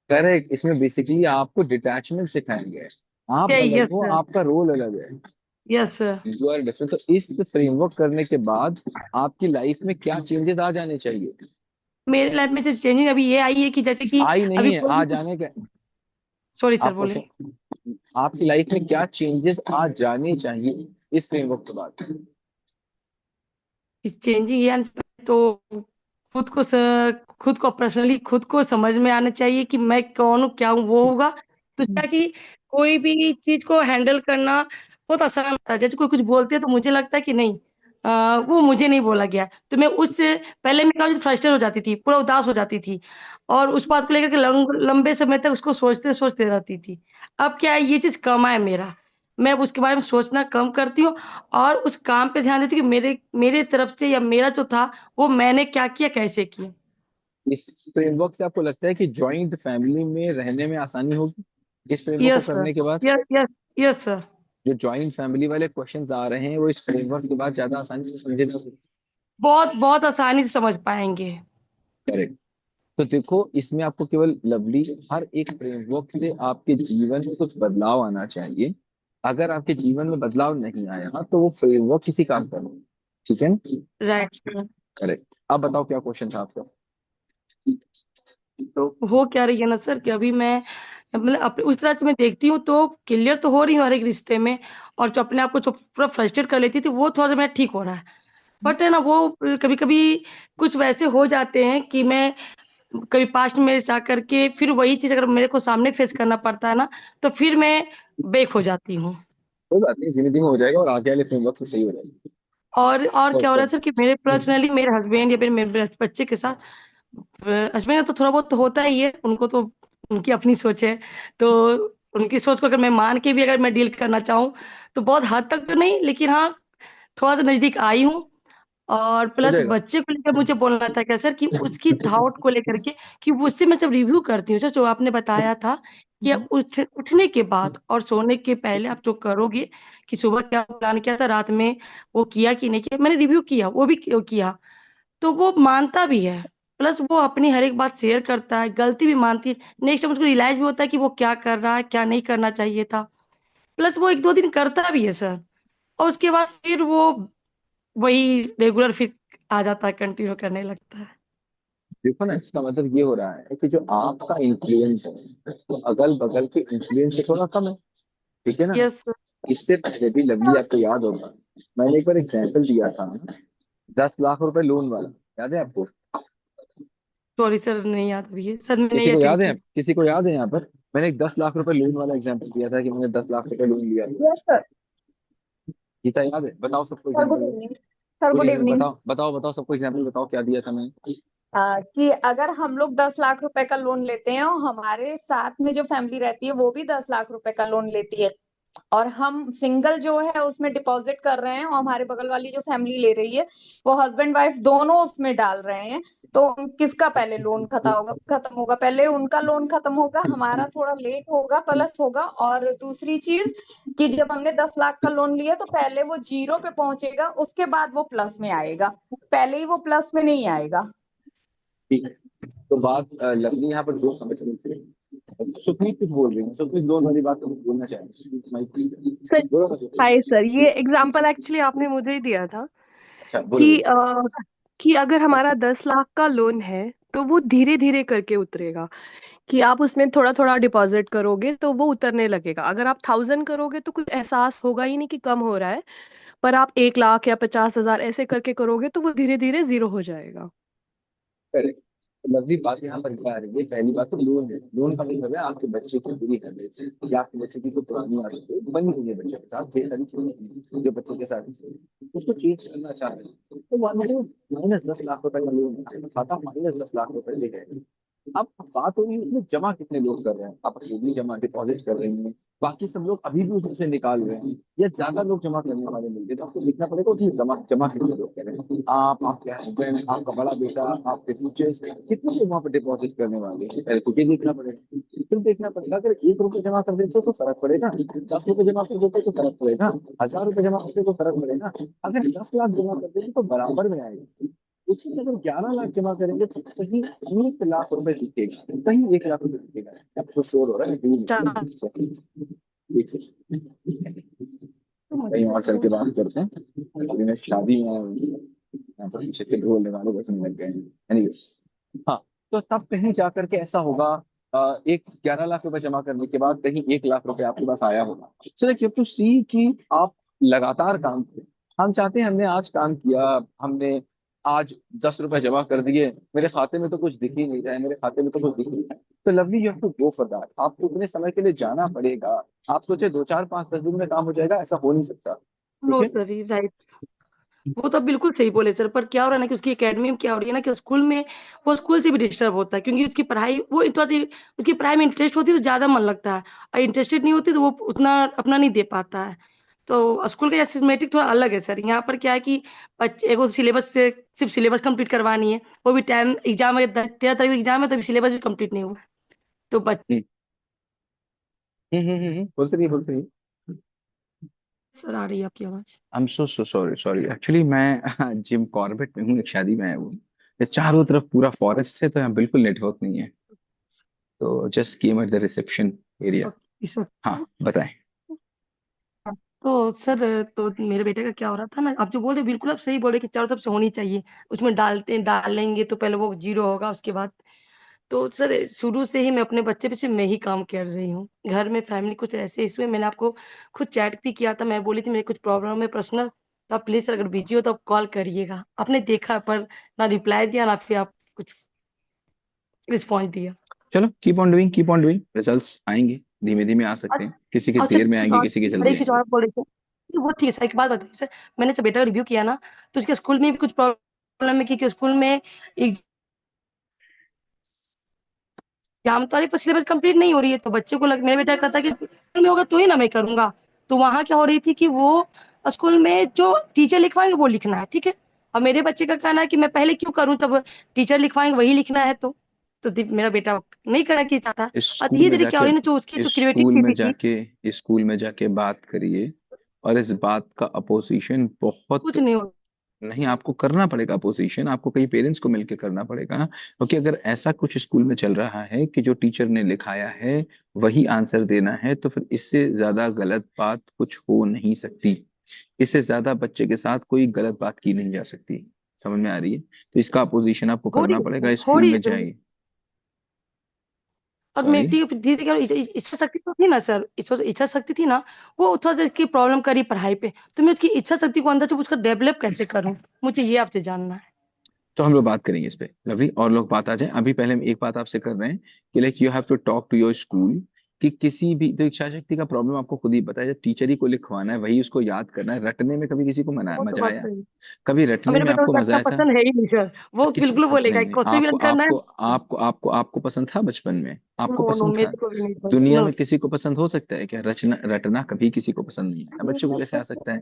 करेक्ट, इसमें बेसिकली आपको डिटैचमेंट सिखाएंगे। आप यस अलग हो, सर। आपका रोल अलग है। Yes sir. You are different. तो इस फ्रेमवर्क करने के बाद आपकी लाइफ में क्या चेंजेस आ जाने चाहिए? मेरे लाइफ में जो चेंजिंग अभी ये आई है कि जैसे कि आई अभी नहीं है, कोई आ भी कुछ। जाने का। सॉरी सर, आप बोले। क्वेश्चन, आपकी लाइफ में क्या चेंजेस आ जाने चाहिए इस फ्रेमवर्क के बाद? इस चेंजिंग ये तो खुद को खुद को पर्सनली खुद को समझ में आना चाहिए कि मैं कौन हूँ, क्या हूँ, वो होगा तो क्या कि कोई भी चीज को हैंडल करना बहुत आसान होता है। जैसे कोई कुछ बोलते हैं तो मुझे लगता है कि नहीं, वो मुझे नहीं बोला गया, तो मैं उससे पहले मैं काफी फ्रस्ट्रेट हो जाती थी, पूरा उदास हो जाती थी, और उस बात को लेकर के लंबे समय तक उसको सोचते सोचते रहती थी। अब क्या है, ये चीज कम है मेरा, मैं अब उसके बारे में सोचना कम करती हूँ, और उस काम पे ध्यान देती हूँ कि मेरे मेरे तरफ से या मेरा जो था वो मैंने क्या किया, कैसे किया। इस फ्रेमवर्क से आपको लगता है कि जॉइंट फैमिली में रहने में आसानी होगी इस फ्रेमवर्क को यस सर। करने के बाद? Yes yes. Yes sir. जो जॉइंट फैमिली वाले क्वेश्चंस आ रहे हैं वो इस फ्रेमवर्क के बाद ज्यादा आसानी से समझे जा सकते बहुत बहुत आसानी से समझ पाएंगे। हैं। करेक्ट। तो देखो, इसमें आपको केवल लवली, हर एक फ्रेमवर्क से आपके जीवन में कुछ बदलाव आना चाहिए। अगर आपके जीवन में बदलाव नहीं आया तो वो फ्रेमवर्क किसी काम का नहीं। ठीक है ना? Right sir. करेक्ट। अब बताओ क्या क्वेश्चन था आपका? तो हो क्या रही है ना सर कि अभी मैं मतलब अपने उस तरह से मैं देखती हूँ तो क्लियर तो हो रही हूँ हर एक रिश्ते में, और जो अपने आप को जो पूरा फ्रस्ट्रेट कर लेती थी वो थोड़ा सा मेरा ठीक हो रहा है। बट है ना, वो कभी कभी कुछ वैसे हो जाते हैं कि मैं कभी पास्ट में जा करके फिर वही चीज अगर मेरे को सामने फेस करना पड़ता है ना, तो फिर मैं बेक हो जाती हूँ। कोई बात नहीं, धीमे धीमे हो जाएगा और आगे वाले फ्रेमवर्क से सही हो जाएगा। और और क्या हो रहा है कब? सर कि मेरे पर्सनली मेरे हस्बैंड या फिर मेरे बच्चे के साथ, हस्बैंड तो थोड़ा बहुत तो होता ही है, उनको तो उनकी अपनी सोच है, तो उनकी सोच को अगर मैं मान के भी अगर मैं डील करना चाहूँ तो बहुत हद तक तो नहीं, लेकिन हाँ थोड़ा सा नजदीक आई हूँ। और हो प्लस जाएगा। बच्चे को लेकर मुझे बोलना था क्या सर कि उसकी थॉट को लेकर के, कि उससे मैं जब रिव्यू करती हूँ सर, जो आपने बताया था कि उठने के बाद और सोने के पहले आप जो करोगे, कि सुबह क्या प्लान किया था, रात में वो किया कि नहीं किया, मैंने रिव्यू किया, वो भी किया, तो वो मानता भी है। प्लस वो अपनी हर एक बात शेयर करता है, गलती भी मानती है, नेक्स्ट टाइम उसको रियलाइज भी होता है कि वो क्या कर रहा है, क्या नहीं करना चाहिए था। प्लस वो 1-2 दिन करता भी है सर, और उसके बाद फिर वो वही रेगुलर फिर आ जाता है, कंटिन्यू करने लगता है। देखो ना, इसका मतलब ये हो रहा है कि जो आपका इन्फ्लुएंस है तो अगल बगल के इन्फ्लुएंस से थोड़ा कम है। ठीक है ना? Yes sir. इससे पहले भी लवली, आपको याद होगा, मैंने एक बार एग्जाम्पल दिया था, 10 लाख रुपए लोन वाला। याद है आपको? सॉरी सर, नहीं याद अभी है सर, मैं किसी नहीं को याद अटेंड है? की। किसी को याद है यहाँ पर? मैंने एक 10 लाख रुपए लोन वाला एग्जाम्पल दिया था कि मैंने 10 लाख रुपए लोन लिया था। Yes sir. गीता, याद है? बताओ सबको sir good example. Evening. Sir good good evening. Evening. बताओ बताओ बताओ सबको एग्जाम्पल बताओ, क्या दिया था मैंने? कि अगर हम लोग 10 लाख रुपए का लोन लेते हैं और हमारे साथ में जो फैमिली रहती है वो भी 10 लाख रुपए का लोन लेती है, और हम सिंगल जो है उसमें डिपॉजिट कर रहे हैं, और हमारे बगल वाली जो फैमिली ले रही है वो हस्बैंड वाइफ दोनों उसमें डाल रहे हैं। तो किसका पहले लोन खत्म होगा? पहले उनका लोन खत्म होगा, हमारा थोड़ा लेट होगा, प्लस होगा। और दूसरी चीज कि जब हमने 10 लाख का लोन लिया तो पहले वो जीरो पे पहुंचेगा, उसके बाद वो प्लस में आएगा, पहले ही वो प्लस में नहीं आएगा। ठीक है। तो बात लवली यहाँ पर दो समझ रही थी। सुप्रीत कुछ बोल रही है, सुप्रीत लोन वाली बात तो कुछ बोलना चाहेंगे। सर बोलो ना सुप्रीत। हाय सर, ये एग्जांपल एक्चुअली आपने मुझे ही दिया था अच्छा बोलो कि बोलो। कि अगर हमारा 10 लाख का लोन है तो वो धीरे धीरे करके उतरेगा। कि आप उसमें थोड़ा थोड़ा डिपॉजिट करोगे तो वो उतरने लगेगा। अगर आप 1000 करोगे तो कुछ एहसास होगा ही नहीं कि कम हो रहा है। पर आप 1 लाख या 50,000 ऐसे करके करोगे तो वो धीरे धीरे जीरो हो जाएगा। करेक्ट। तो लवली बात यहाँ पर क्या आ रही है? पहली बात तो लोन है। लोन का मतलब है आपके बच्चे की पूरी हैबिट्स या आपके बच्चे की कोई पुरानी आदतें बनी हुई है बच्चे के साथ, ढेर सारी चीजें जो बच्चे के साथ उसको चेंज करना चाह रहे हैं। तो मान लो -10 लाख रुपए का लोन है, खाता -10 लाख रुपए से है। अब बात हो रही है उसमें जमा कितने लोग कर रहे हैं। आप अकेली जमा डिपॉजिट कर रही हैं, बाकी सब लोग अभी भी उसमें से निकाल रहे हैं, या ज्यादा लोग जमा करने वाले मिलते, तो आपको देखना पड़ेगा उसमें जमा जमा कितने लोग कर रहे हैं। आप, आपके हस्बैंड, आपका बड़ा बेटा, आपके टीचर्स, कितने लोग वहाँ पर डिपॉजिट करने वाले हैं, पहले तुझे देखना पड़ेगा। फिर देखना पड़ेगा अगर 1 रुपए जमा कर देते हो तो फर्क पड़ेगा, 10 रुपए जमा कर देते हो तो फर्क पड़ेगा, 1000 रुपए जमा करते हो तो फर्क पड़ेगा, अगर 10 लाख जमा कर देते तो बराबर में आएगा। उसमें अगर 11 लाख जमा करेंगे तो कहीं 1 लाख रुपए दिखेगा, कहीं 1 लाख रुपए दिखेगा। अब तो शोर हो रहा है एक सेकंड। कहीं और चल के बात करते हैं। अभी मैं शादी में यहाँ पर पीछे से ढोल वाले बजने लग गए हैं। एनीवेज, हाँ, तो तब कहीं जाकर के ऐसा होगा, एक 11 लाख रुपए जमा करने के बाद कहीं 1 लाख रुपए आपके पास आया होगा। सो देखिए टू सी कि आप लगातार काम करें। हम चाहते हैं हमने आज काम किया, हमने आज 10 रुपए जमा कर दिए, मेरे खाते में तो कुछ दिख ही नहीं रहा है, मेरे खाते में तो कुछ दिख नहीं रहा है। तो lovely you have to go for that. आपको उतने समय के लिए जाना पड़ेगा। आप सोचे 2 4 5 10 दिन में काम हो जाएगा, ऐसा हो नहीं सकता। ठीक नो है। Sir, right. वो तो बिल्कुल सही बोले सर, पर क्या हो रहा है ना कि उसकी एकेडमी में क्या हो रही है ना कि स्कूल में वो स्कूल से भी डिस्टर्ब होता है, क्योंकि उसकी पढ़ाई वो उसकी पढ़ाई में इंटरेस्ट होती है तो ज्यादा मन लगता है, और इंटरेस्टेड नहीं होती तो वो उतना अपना नहीं दे पाता है। तो स्कूल का सिस्टमेटिक थोड़ा अलग है सर। यहाँ पर क्या है कि बच्चे को सिलेबस से सिर्फ सिलेबस कंप्लीट करवानी है, वो भी टाइम एग्जाम है, 13 तारीख एग्जाम है, तभी सिलेबस भी कंप्लीट नहीं हुआ है। तो बोलते रहिए बोलते रहिए। सर आ रही है आपकी आवाज? आई am so sorry sorry, actually मैं जिम कॉर्बेट में हूँ, एक शादी में आया हूँ। ये चारों तरफ पूरा फॉरेस्ट है, तो यहाँ बिल्कुल नेटवर्क नहीं है। तो just came at the reception area. Okay sir. हाँ बताएं। तो सर, तो मेरे बेटे का क्या हो रहा था ना, आप जो बोल रहे बिल्कुल आप सही बोल रहे कि चारों तरफ से होनी चाहिए। उसमें डालेंगे तो पहले वो जीरो होगा, उसके बाद। तो सर शुरू से ही मैं अपने बच्चे पे सिर्फ मैं ही काम कर रही हूँ। घर में फैमिली कुछ ऐसे इशू है, मैंने आपको खुद चैट भी किया था, मैं बोली थी मेरे कुछ प्रॉब्लम है पर्सनल, तो आप प्लीज अगर बिजी हो तो आप कॉल करिएगा। आपने देखा पर ना रिप्लाई दिया ना फिर आप कुछ रिस्पॉन्स दिया। चलो कीप ऑन डूइंग, रिजल्ट्स आएंगे, धीमे धीमे आ सकते हैं, किसी के अच्छा, देर में आएंगे, किसी के बड़ी जल्दी चीज और आएंगे। बोल रही थी, वो ठीक है सर। एक बात बताइए सर, मैंने जब बेटा का रिव्यू किया ना तो उसके स्कूल में भी कुछ प्रॉब्लम है, क्योंकि स्कूल में एग्जाम तो पर सिलेबस कंप्लीट नहीं हो रही है, तो बच्चे को मेरा बेटा कहता है कि स्कूल में होगा तो ही ना मैं करूंगा। तो वहां क्या हो रही थी कि वो स्कूल में जो टीचर लिखवाएंगे वो लिखना है, ठीक है। और मेरे बच्चे का कहना है कि मैं पहले क्यों करूं, तब टीचर लिखवाएंगे वही लिखना है। तो मेरा बेटा नहीं करना की चाहता। और स्कूल धीरे में धीरे क्या हो जाके रही है ना, जो उसकी जो स्कूल में क्रिएटिविटी थी जाके स्कूल में जाके बात करिए, और इस बात का अपोजिशन बहुत कुछ नहीं हो। नहीं, आपको करना पड़ेगा अपोजिशन, आपको कई पेरेंट्स को मिलकर करना पड़ेगा। क्योंकि अगर ऐसा कुछ स्कूल में चल रहा है कि जो टीचर ने लिखाया है वही आंसर देना है, तो फिर इससे ज्यादा गलत बात कुछ हो नहीं सकती। इससे ज्यादा बच्चे के साथ कोई गलत बात की नहीं जा सकती। समझ में आ रही है? तो इसका अपोजिशन आपको हो रही करना है, पड़ेगा, हो स्कूल रही में है। जाइए। और सॉरी। मेरी धीरे क्या इच्छा शक्ति तो थी ना सर, इच्छा शक्ति थी ना। वो थोड़ा सा इसकी प्रॉब्लम करी पढ़ाई पे, तो मैं उसकी इच्छा शक्ति को अंदर से उसका डेवलप कैसे करूं, मुझे ये आपसे जानना है। तो हम लोग बात करेंगे इस पे लवली, और लोग बात आ जाए। अभी पहले हम एक बात आपसे कर रहे हैं कि like you have to talk to your school कि किसी भी तो इच्छा शक्ति का प्रॉब्लम आपको खुद ही पता है, जब टीचर ही को लिखवाना है, वही उसको याद करना है, रटने में कभी किसी को वो तो मजा बात आया? सही है। कभी और रटने मेरे में बेटे को आपको तो मजा रटना आया था? पसंद है ही नहीं सर, वो किसी बिल्कुल बोलेगा नहीं नहीं, क्वेश्चन भी आपको रन करना है। आपको आपको आपको आपको पसंद था बचपन में? आपको नो नो, पसंद था? मेरे को भी नहीं सर, दुनिया नो। में किसी को पसंद हो सकता है क्या रचना? रटना कभी किसी को पसंद नहीं आता, बच्चों को कैसे आ सकता है?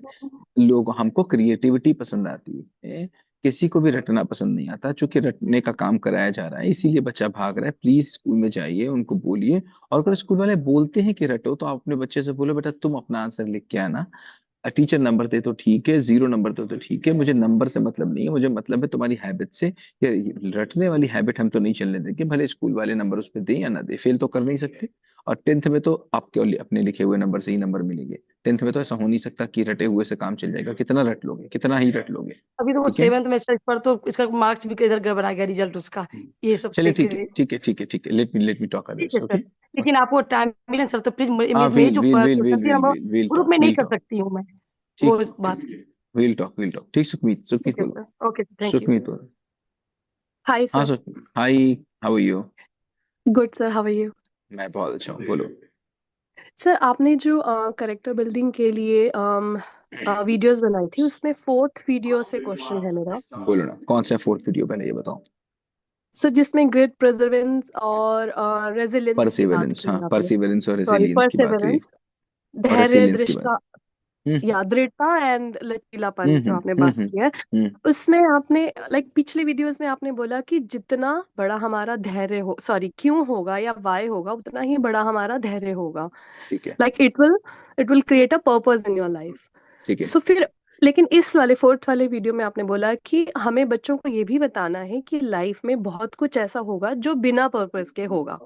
लोग, हमको क्रिएटिविटी पसंद आती है, किसी को भी रटना पसंद नहीं आता। चूंकि रटने का काम कराया जा रहा है इसीलिए बच्चा भाग रहा है। प्लीज स्कूल में जाइए, उनको बोलिए, और अगर स्कूल वाले बोलते हैं कि रटो, तो आप अपने बच्चे से बोलो बेटा तुम अपना आंसर लिख के आना, टीचर नंबर दे तो ठीक है, 0 नंबर दे तो ठीक है, मुझे नंबर से मतलब नहीं है, मुझे मतलब है तुम्हारी हैबिट से। ये रटने वाली हैबिट हम तो नहीं चलने देंगे, भले स्कूल वाले नंबर उस पर दे या ना दे, फेल तो कर नहीं सकते। और 10th में तो आपके अपने लिखे हुए नंबर से ही नंबर मिलेंगे। 10th में तो ऐसा हो नहीं सकता कि रटे हुए से काम चल जाएगा, कितना रट लोगे, कितना ही रट लोगे। अभी तो वो ठीक है। 7th में सर पर, तो इसका मार्क्स भी किधर गड़बड़ा गया, रिजल्ट उसका, ये सब चलिए देख ठीक है के। ठीक है ठीक है ठीक है, लेट मी टॉक ठीक है अदर्स, सर, ओके। लेकिन आपको टाइम मिले सर तो प्लीज, हाँ, मेरी जो क्वेश्चन थी हम वील ग्रुप टॉक में नहीं वील कर टॉक सकती हूँ मैं, वो ठीक, बात। वील टॉक ठीक। सुखमीत ठीक है बोलो। Sir, okay, thank you. Sukhmeet बोलो। हाय हाँ sir. Sukhmeet, hi, how are you? Good sir, how are you? मैं बहुत अच्छा हूँ, बोलो। सर आपने जो करेक्टर बिल्डिंग के लिए वीडियोस बनाई थी, उसमें फोर्थ वीडियो से क्वेश्चन है मेरा। बोलो ना, कौन सा 4th वीडियो, पहले ये बताओ। सर जिसमें ग्रिड, परसेवरेंस और रेजिलियंस की बात परसिवरेंस, की हाँ, है आपने। परसिवरेंस और सॉरी, रेसिलियंस की बात हुई, परसेवरेंस, और धैर्य, रेसिलियंस की बात। दृढ़ता, हम्म या दृढ़ता एंड लचीलापन जो आपने बात हम्म की है। हम्म उसमें आपने पिछले वीडियोस में आपने बोला कि जितना बड़ा हमारा धैर्य हो, सॉरी, क्यों होगा या वाई होगा, उतना ही बड़ा हमारा धैर्य होगा। ठीक है like it will create a purpose in your life. ठीक है। सो फिर, लेकिन इस वाले फोर्थ वाले वीडियो में आपने बोला कि हमें बच्चों को ये भी बताना है कि लाइफ में बहुत कुछ ऐसा होगा जो बिना पर्पस के होगा।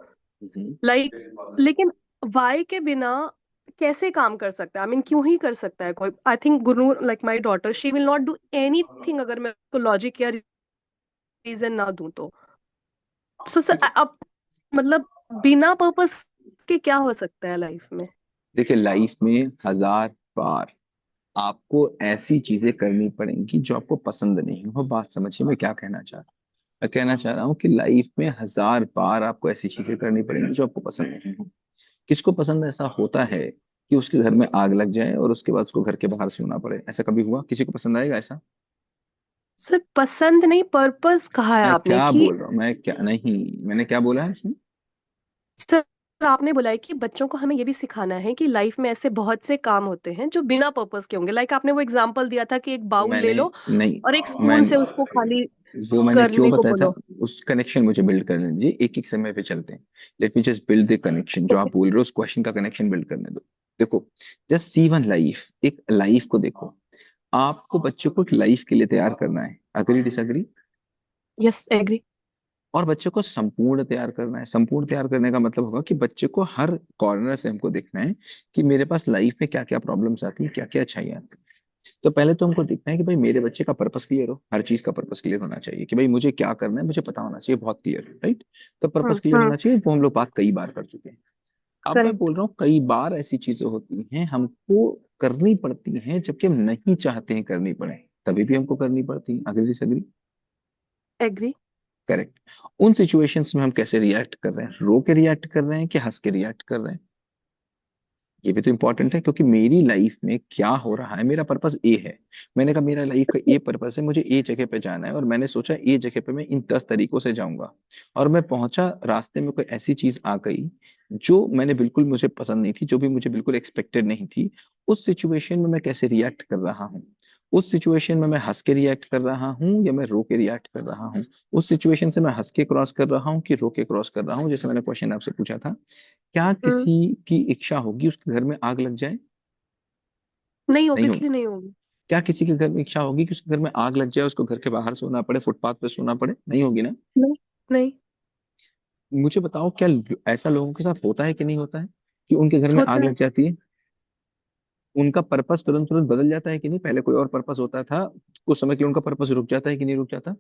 लाइक, लेकिन वाई के बिना कैसे काम कर सकता है? आई मीन क्यों ही कर सकता है कोई? I think Guru, like my daughter, she will not do anything अगर मैं उसको लॉजिक या रीजन ना दूं तो। सो सर अब, मतलब बिना पर्पस के क्या हो सकता है लाइफ में? देखिए, लाइफ में 1000 बार आपको ऐसी चीजें करनी पड़ेंगी जो आपको पसंद नहीं हो। बात समझिए मैं क्या कहना चाह रहा हूँ। मैं कहना चाह रहा हूँ कि लाइफ में 1000 बार आपको ऐसी चीजें करनी पड़ेंगी जो आपको पसंद नहीं हो। किसको पसंद ऐसा होता है कि उसके घर में आग लग जाए और उसके बाद उसको घर के बाहर सोना पड़े? ऐसा कभी हुआ? किसी को पसंद आएगा ऐसा? सर पसंद नहीं, पर्पस कहा है मैं आपने क्या कि। बोल रहा हूँ, मैं क्या नहीं, मैंने क्या बोला है इसमें? सर आपने बोला है कि बच्चों को हमें ये भी सिखाना है कि लाइफ में ऐसे बहुत से काम होते हैं जो बिना पर्पस के होंगे। लाइक आपने वो एग्जांपल दिया था कि एक बाउल ले मैंने लो नहीं, और एक स्पून से उसको मैंने खाली वो मैंने क्यों करने को बताया था, बोलो। उस कनेक्शन मुझे बिल्ड करने दीजिए, एक एक समय पे चलते हैं। Let me just build the connection, जो आप बोल रहे हो उस क्वेश्चन का कनेक्शन बिल्ड करने दो। देखो, जस्ट सी वन लाइफ, एक लाइफ को देखो। आपको बच्चों को एक लाइफ के लिए तैयार करना है, अग्री डिसएग्री? Yes, agree. और बच्चे को संपूर्ण तैयार करना है। संपूर्ण तैयार करने का मतलब होगा कि बच्चे को हर कॉर्नर से हमको देखना है कि मेरे पास लाइफ में क्या क्या प्रॉब्लम्स आती है, क्या क्या अच्छाई आती है। तो पहले तो हमको देखना है कि भाई मेरे बच्चे का पर्पस क्लियर हो, हर चीज का पर्पस क्लियर होना चाहिए कि भाई मुझे क्या करना है, मुझे पता होना चाहिए, बहुत क्लियर, राइट? तो पर्पस क्लियर हम्म। होना चाहिए, वो हम लोग बात कई बार कर चुके हैं। अब मैं करेक्ट। बोल रहा हूँ कई बार ऐसी चीजें होती हैं हमको करनी पड़ती हैं जबकि हम नहीं चाहते हैं करनी पड़े, तभी भी हमको करनी पड़ती है। Agree disagree? एग्री। करेक्ट। उन सिचुएशंस में हम कैसे रिएक्ट कर रहे हैं, रो के रिएक्ट कर रहे हैं कि हंस के रिएक्ट कर रहे हैं? ये भी तो इंपॉर्टेंट है, क्योंकि मेरी लाइफ में क्या हो रहा है, मेरा पर्पस ए है। मैंने कहा मेरा लाइफ का ए पर्पस है, मुझे ए जगह पे जाना है, और मैंने सोचा ए जगह पे मैं इन 10 तरीकों से जाऊंगा। और मैं पहुंचा, रास्ते में कोई ऐसी चीज आ गई जो मैंने बिल्कुल, मुझे पसंद नहीं थी, जो भी मुझे बिल्कुल एक्सपेक्टेड नहीं थी। उस सिचुएशन में मैं कैसे रिएक्ट कर रहा हूँ? उस सिचुएशन में मैं हंस के रिएक्ट कर रहा हूँ या मैं रो के रिएक्ट कर रहा हूँ? उस सिचुएशन से मैं हंस के क्रॉस कर रहा हूँ कि रो के क्रॉस कर रहा हूँ? जैसे मैंने क्वेश्चन आपसे पूछा था, क्या हम्म। किसी की इच्छा होगी उसके घर में आग लग जाए? नहीं, नहीं होगी। ऑब्वियसली नहीं होगी। क्या किसी के घर में इच्छा होगी कि उसके घर में आग लग जाए, उसको घर के बाहर सोना पड़े, फुटपाथ पे सोना पड़े? नहीं होगी ना। नहीं। नहीं। मुझे बताओ, क्या ऐसा लोगों के साथ होता है कि नहीं होता है कि उनके घर में होता आग है। लग जाती है? उनका पर्पस तुरंत तुरंत बदल जाता है कि नहीं? पहले कोई और पर्पस होता था, कुछ समय के लिए उनका पर्पस रुक जाता है कि नहीं रुक जाता?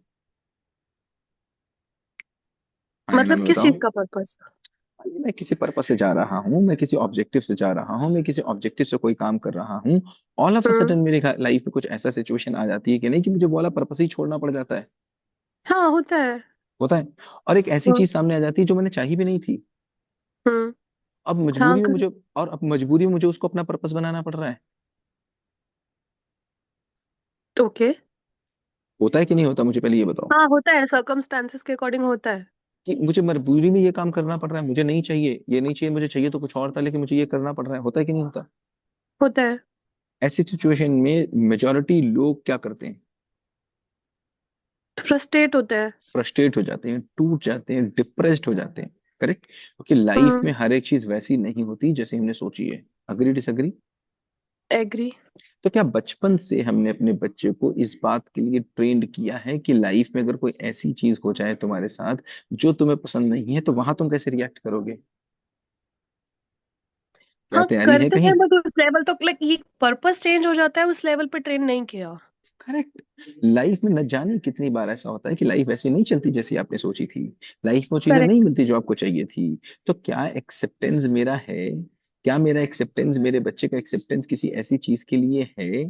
हाँ ना, मतलब मैं किस चीज बताऊं, का पर्पस? मैं किसी पर्पस से जा रहा हूँ, मैं किसी ऑब्जेक्टिव से जा रहा हूँ, मैं किसी ऑब्जेक्टिव से कोई काम कर रहा हूँ। All of a hmm. Sudden मेरे लाइफ में कुछ ऐसा सिचुएशन आ जाती है कि नहीं, कि मुझे वो वाला पर्पस ही छोड़ना पड़ जाता है। हाँ, होता है। होता है। और एक ऐसी हम्म। चीज सामने आ जाती है जो मैंने चाही भी नहीं थी। हम्म। अब हाँ मजबूरी में कर मुझे और अब मजबूरी में मुझे उसको अपना पर्पस बनाना पड़ रहा है। ओके। होता है कि नहीं होता, मुझे पहले ये बताओ। हाँ होता है, सर्कमस्टांसेस के अकॉर्डिंग होता है। कि मुझे मजबूरी में ये काम करना पड़ रहा है, मुझे नहीं चाहिए, ये नहीं चाहिए, मुझे चाहिए तो कुछ और था, लेकिन मुझे ये करना पड़ रहा है। होता है कि नहीं होता? होता है। ऐसी सिचुएशन में मेजॉरिटी लोग क्या करते हैं? फ्रस्ट्रेट होता है। फ्रस्ट्रेट हो जाते हैं, टूट जाते हैं, डिप्रेस्ड हो जाते हैं। करेक्ट, क्योंकि लाइफ हम्म। में हर एक चीज वैसी नहीं होती जैसे हमने सोची है। Agree disagree? एग्री। तो क्या बचपन से हमने अपने बच्चे को इस बात के लिए ट्रेंड किया है कि लाइफ में अगर कोई ऐसी चीज हो जाए तुम्हारे साथ जो तुम्हें पसंद नहीं है, तो वहां तुम कैसे रिएक्ट करोगे? क्या हाँ तैयारी है करते कहीं? हैं, बट उस लेवल तो लाइक ये पर्पस चेंज हो जाता है, उस लेवल पे ट्रेन नहीं किया। करेक्ट। लाइफ में न जाने कितनी बार ऐसा होता है कि लाइफ ऐसी नहीं चलती जैसी आपने सोची थी। लाइफ में वो चीजें नहीं करेक्ट। मिलती जो आपको चाहिए थी। तो क्या एक्सेप्टेंस मेरा है, क्या मेरा एक्सेप्टेंस, मेरे बच्चे का एक्सेप्टेंस किसी ऐसी चीज के लिए है?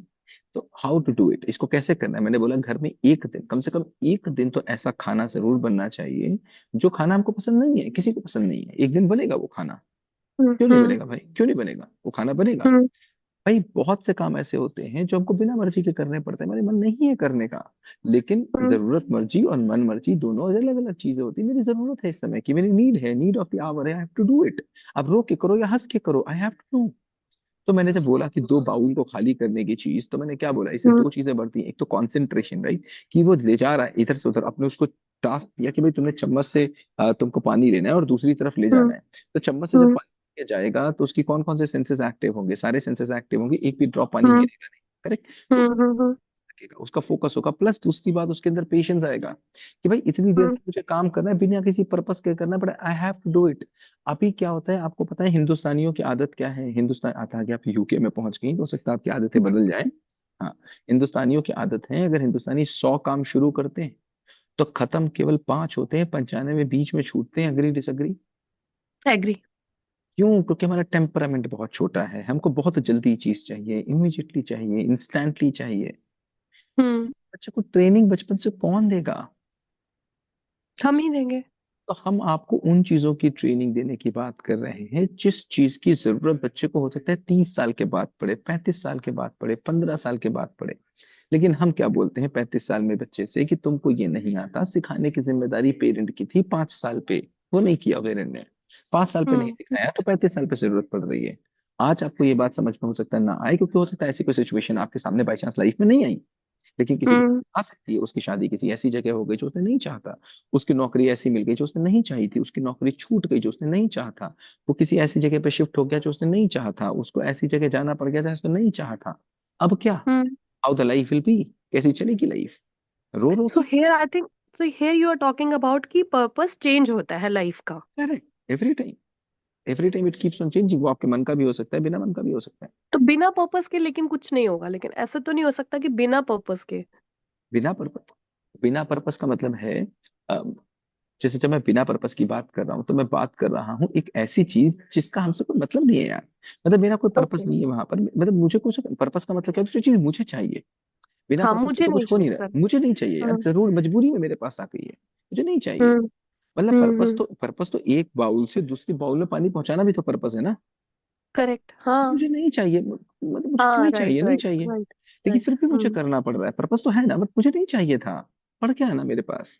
तो हाउ टू डू इट, इसको कैसे करना है? मैंने बोला घर में एक दिन, कम से कम एक दिन तो ऐसा खाना जरूर बनना चाहिए जो खाना हमको पसंद नहीं है, किसी को पसंद नहीं है। एक दिन बनेगा वो खाना। क्यों नहीं हम्म। बनेगा भाई, क्यों नहीं बनेगा? वो खाना बनेगा। हम्म। भाई बहुत से काम ऐसे होते हैं जो हमको बिना मर्जी के करने पड़ते हैं, मेरे मन नहीं है करने का। लेकिन हम्म। जरूरत मर्जी और मन मर्जी दोनों अलग अलग चीजें होती है। मेरी जरूरत है इस समय की, मेरी नीड है, नीड ऑफ द आवर है, I have to do it. अब रो के करो या हंस के करो, आई हैव टू डू। तो मैंने जब बोला कि दो बाउल को खाली करने की चीज, तो मैंने क्या बोला, इससे हम्म। दो चीजें बढ़ती हैं। एक तो कॉन्सेंट्रेशन, राइट, कि वो ले जा रहा है इधर से उधर, अपने उसको टास्क दिया कि भाई तुमने चम्मच से तुमको पानी लेना है और दूसरी तरफ ले हम्म। जाना है। तो चम्मच से जब हम्म। पानी लेके जाएगा तो उसकी कौन कौन से सेंसेस एक्टिव होंगे? सारे सेंसेस एक्टिव होंगे, एक भी ड्रॉप पानी हम्म। गिरेगा नहीं। करेक्ट। तो हम्म। हम्म। उसका फोकस होगा, प्लस दूसरी बात उसके अंदर पेशेंस आएगा कि भाई इतनी देर हम्म। तक मुझे काम करना है, बिना किसी पर्पस के करना पड़ा, I have to do it. अभी क्या होता है आपको पता है हिंदुस्तानियों की आदत क्या है? हिंदुस्तान आता कि आप यूके में पहुंच गई तो हो सकता है आपकी आदतें बदल जाएं। हाँ, हिंदुस्तानियों की आदत है, अगर हिंदुस्तानी 100 काम शुरू करते हैं तो खत्म केवल 5 होते हैं, 95 बीच में छूटते हैं। Agree disagree? एग्री। क्यों? क्योंकि हमारा टेम्परामेंट बहुत छोटा है, हमको बहुत जल्दी चीज चाहिए, इमीडिएटली चाहिए, इंस्टेंटली चाहिए। हम्म। बच्चे को ट्रेनिंग बचपन से कौन देगा? हम ही देंगे। तो हम आपको उन चीजों की ट्रेनिंग देने की बात कर रहे हैं जिस चीज की जरूरत बच्चे को हो सकता है 30 साल के बाद पड़े, 35 साल के बाद पड़े, 15 साल के बाद पड़े। लेकिन हम क्या बोलते हैं 35 साल में बच्चे से कि तुमको ये नहीं आता, सिखाने की जिम्मेदारी पेरेंट की थी 5 साल पे, वो नहीं किया पेरेंट ने। 5 साल पे नहीं हम्म। सिखाया तो 35 साल पे जरूरत पड़ रही है। आज आपको ये बात समझ में हो सकता है ना आए, क्योंकि हो सकता है ऐसी कोई सिचुएशन आपके सामने बाई चांस लाइफ में नहीं आई, लेकिन किसी के हम्म। साथ आ सकती है। उसकी शादी किसी ऐसी जगह हो गई जो उसने नहीं चाहता, उसकी नौकरी ऐसी मिल गई जो उसने नहीं चाही थी, उसकी नौकरी छूट गई जो उसने नहीं चाहा था, वो किसी ऐसी जगह पे शिफ्ट हो गया जो उसने नहीं चाहा था, उसको ऐसी जगह जाना पड़ गया था उसने नहीं चाहा था। अब क्या? हम्म। How the life will be, कैसी चलेगी लाइफ? रो रो सो के? Here I think, so here you are talking about कि पर्पस चेंज होता है लाइफ का। Correct. Every time, every time it keeps on changing. वो आपके मन का भी हो सकता है, बिना मन का भी हो सकता है। तो बिना पर्पस के लेकिन कुछ नहीं होगा, लेकिन ऐसा तो नहीं हो सकता कि बिना पर्पस के। बिना पर्पस, बिना पर्पस का मतलब है जैसे जब मैं बिना पर्पस की बात कर रहा हूँ तो मैं बात कर रहा हूँ एक ऐसी चीज जिसका हमसे कोई मतलब नहीं है यार। मतलब मेरा कोई पर्पस ओके। नहीं है वहां पर, मतलब मुझे कुछ पर्पस का मतलब क्या है? जो चीज मुझे चाहिए। बिना हाँ पर्पस के मुझे तो नहीं कुछ हो नहीं रहा चाहिए। है, मुझे नहीं चाहिए यार, हम्म। जरूर मजबूरी में मेरे पास आ गई है, मुझे नहीं चाहिए। हम्म। मतलब पर्पस हम्म। तो, पर्पस तो एक बाउल से दूसरी बाउल में पानी पहुंचाना भी तो पर्पस है ना। करेक्ट। हाँ। मुझे नहीं चाहिए, मतलब मुझे हाँ नहीं राइट चाहिए, नहीं राइट चाहिए। राइट लेकिन राइट। फिर भी मुझे करना पड़ रहा है। पर्पस तो है ना, बट मुझे नहीं चाहिए था। पड़ क्या है ना मेरे पास।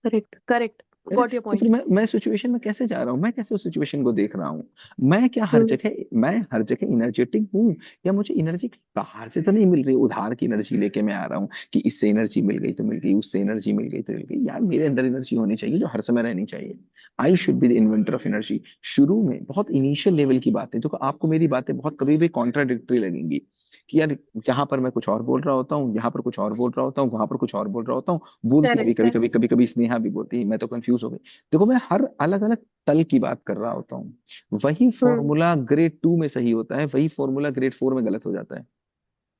Correct correct. है ना? गॉट योर तो पॉइंट। फिर मैं सिचुएशन में कैसे जा रहा हूँ, मैं कैसे उस सिचुएशन को देख रहा हूँ? मैं क्या हर हम्म। जगह, मैं हर जगह एनर्जेटिक हूँ? या मुझे एनर्जी बाहर से तो नहीं मिल रही, उधार की एनर्जी लेके मैं आ रहा हूँ कि इससे एनर्जी मिल गई तो मिल गई, उससे एनर्जी मिल गई तो मिल गई? यार मेरे अंदर एनर्जी होनी चाहिए जो हर समय रहनी चाहिए। I should be the inventor of energy. शुरू में बहुत इनिशियल लेवल की बातें देखो, आपको मेरी बातें बहुत कभी भी कॉन्ट्राडिक्टरी लगेंगी कि यार यहाँ पर मैं कुछ और बोल रहा होता हूँ, यहाँ पर कुछ और बोल रहा होता हूँ, वहां पर कुछ और बोल रहा होता हूँ। बोलती है भी करेक्ट कभी करेक्ट। कभी, कभी कभी स्नेहा भी बोलती है, मैं तो कंफ्यूज हो गई। देखो मैं हर अलग अलग तल की बात कर रहा होता हूँ। वही हम्म। फॉर्मूला ग्रेड 2 में सही होता है, वही फॉर्मूला ग्रेड 4 में गलत हो जाता है।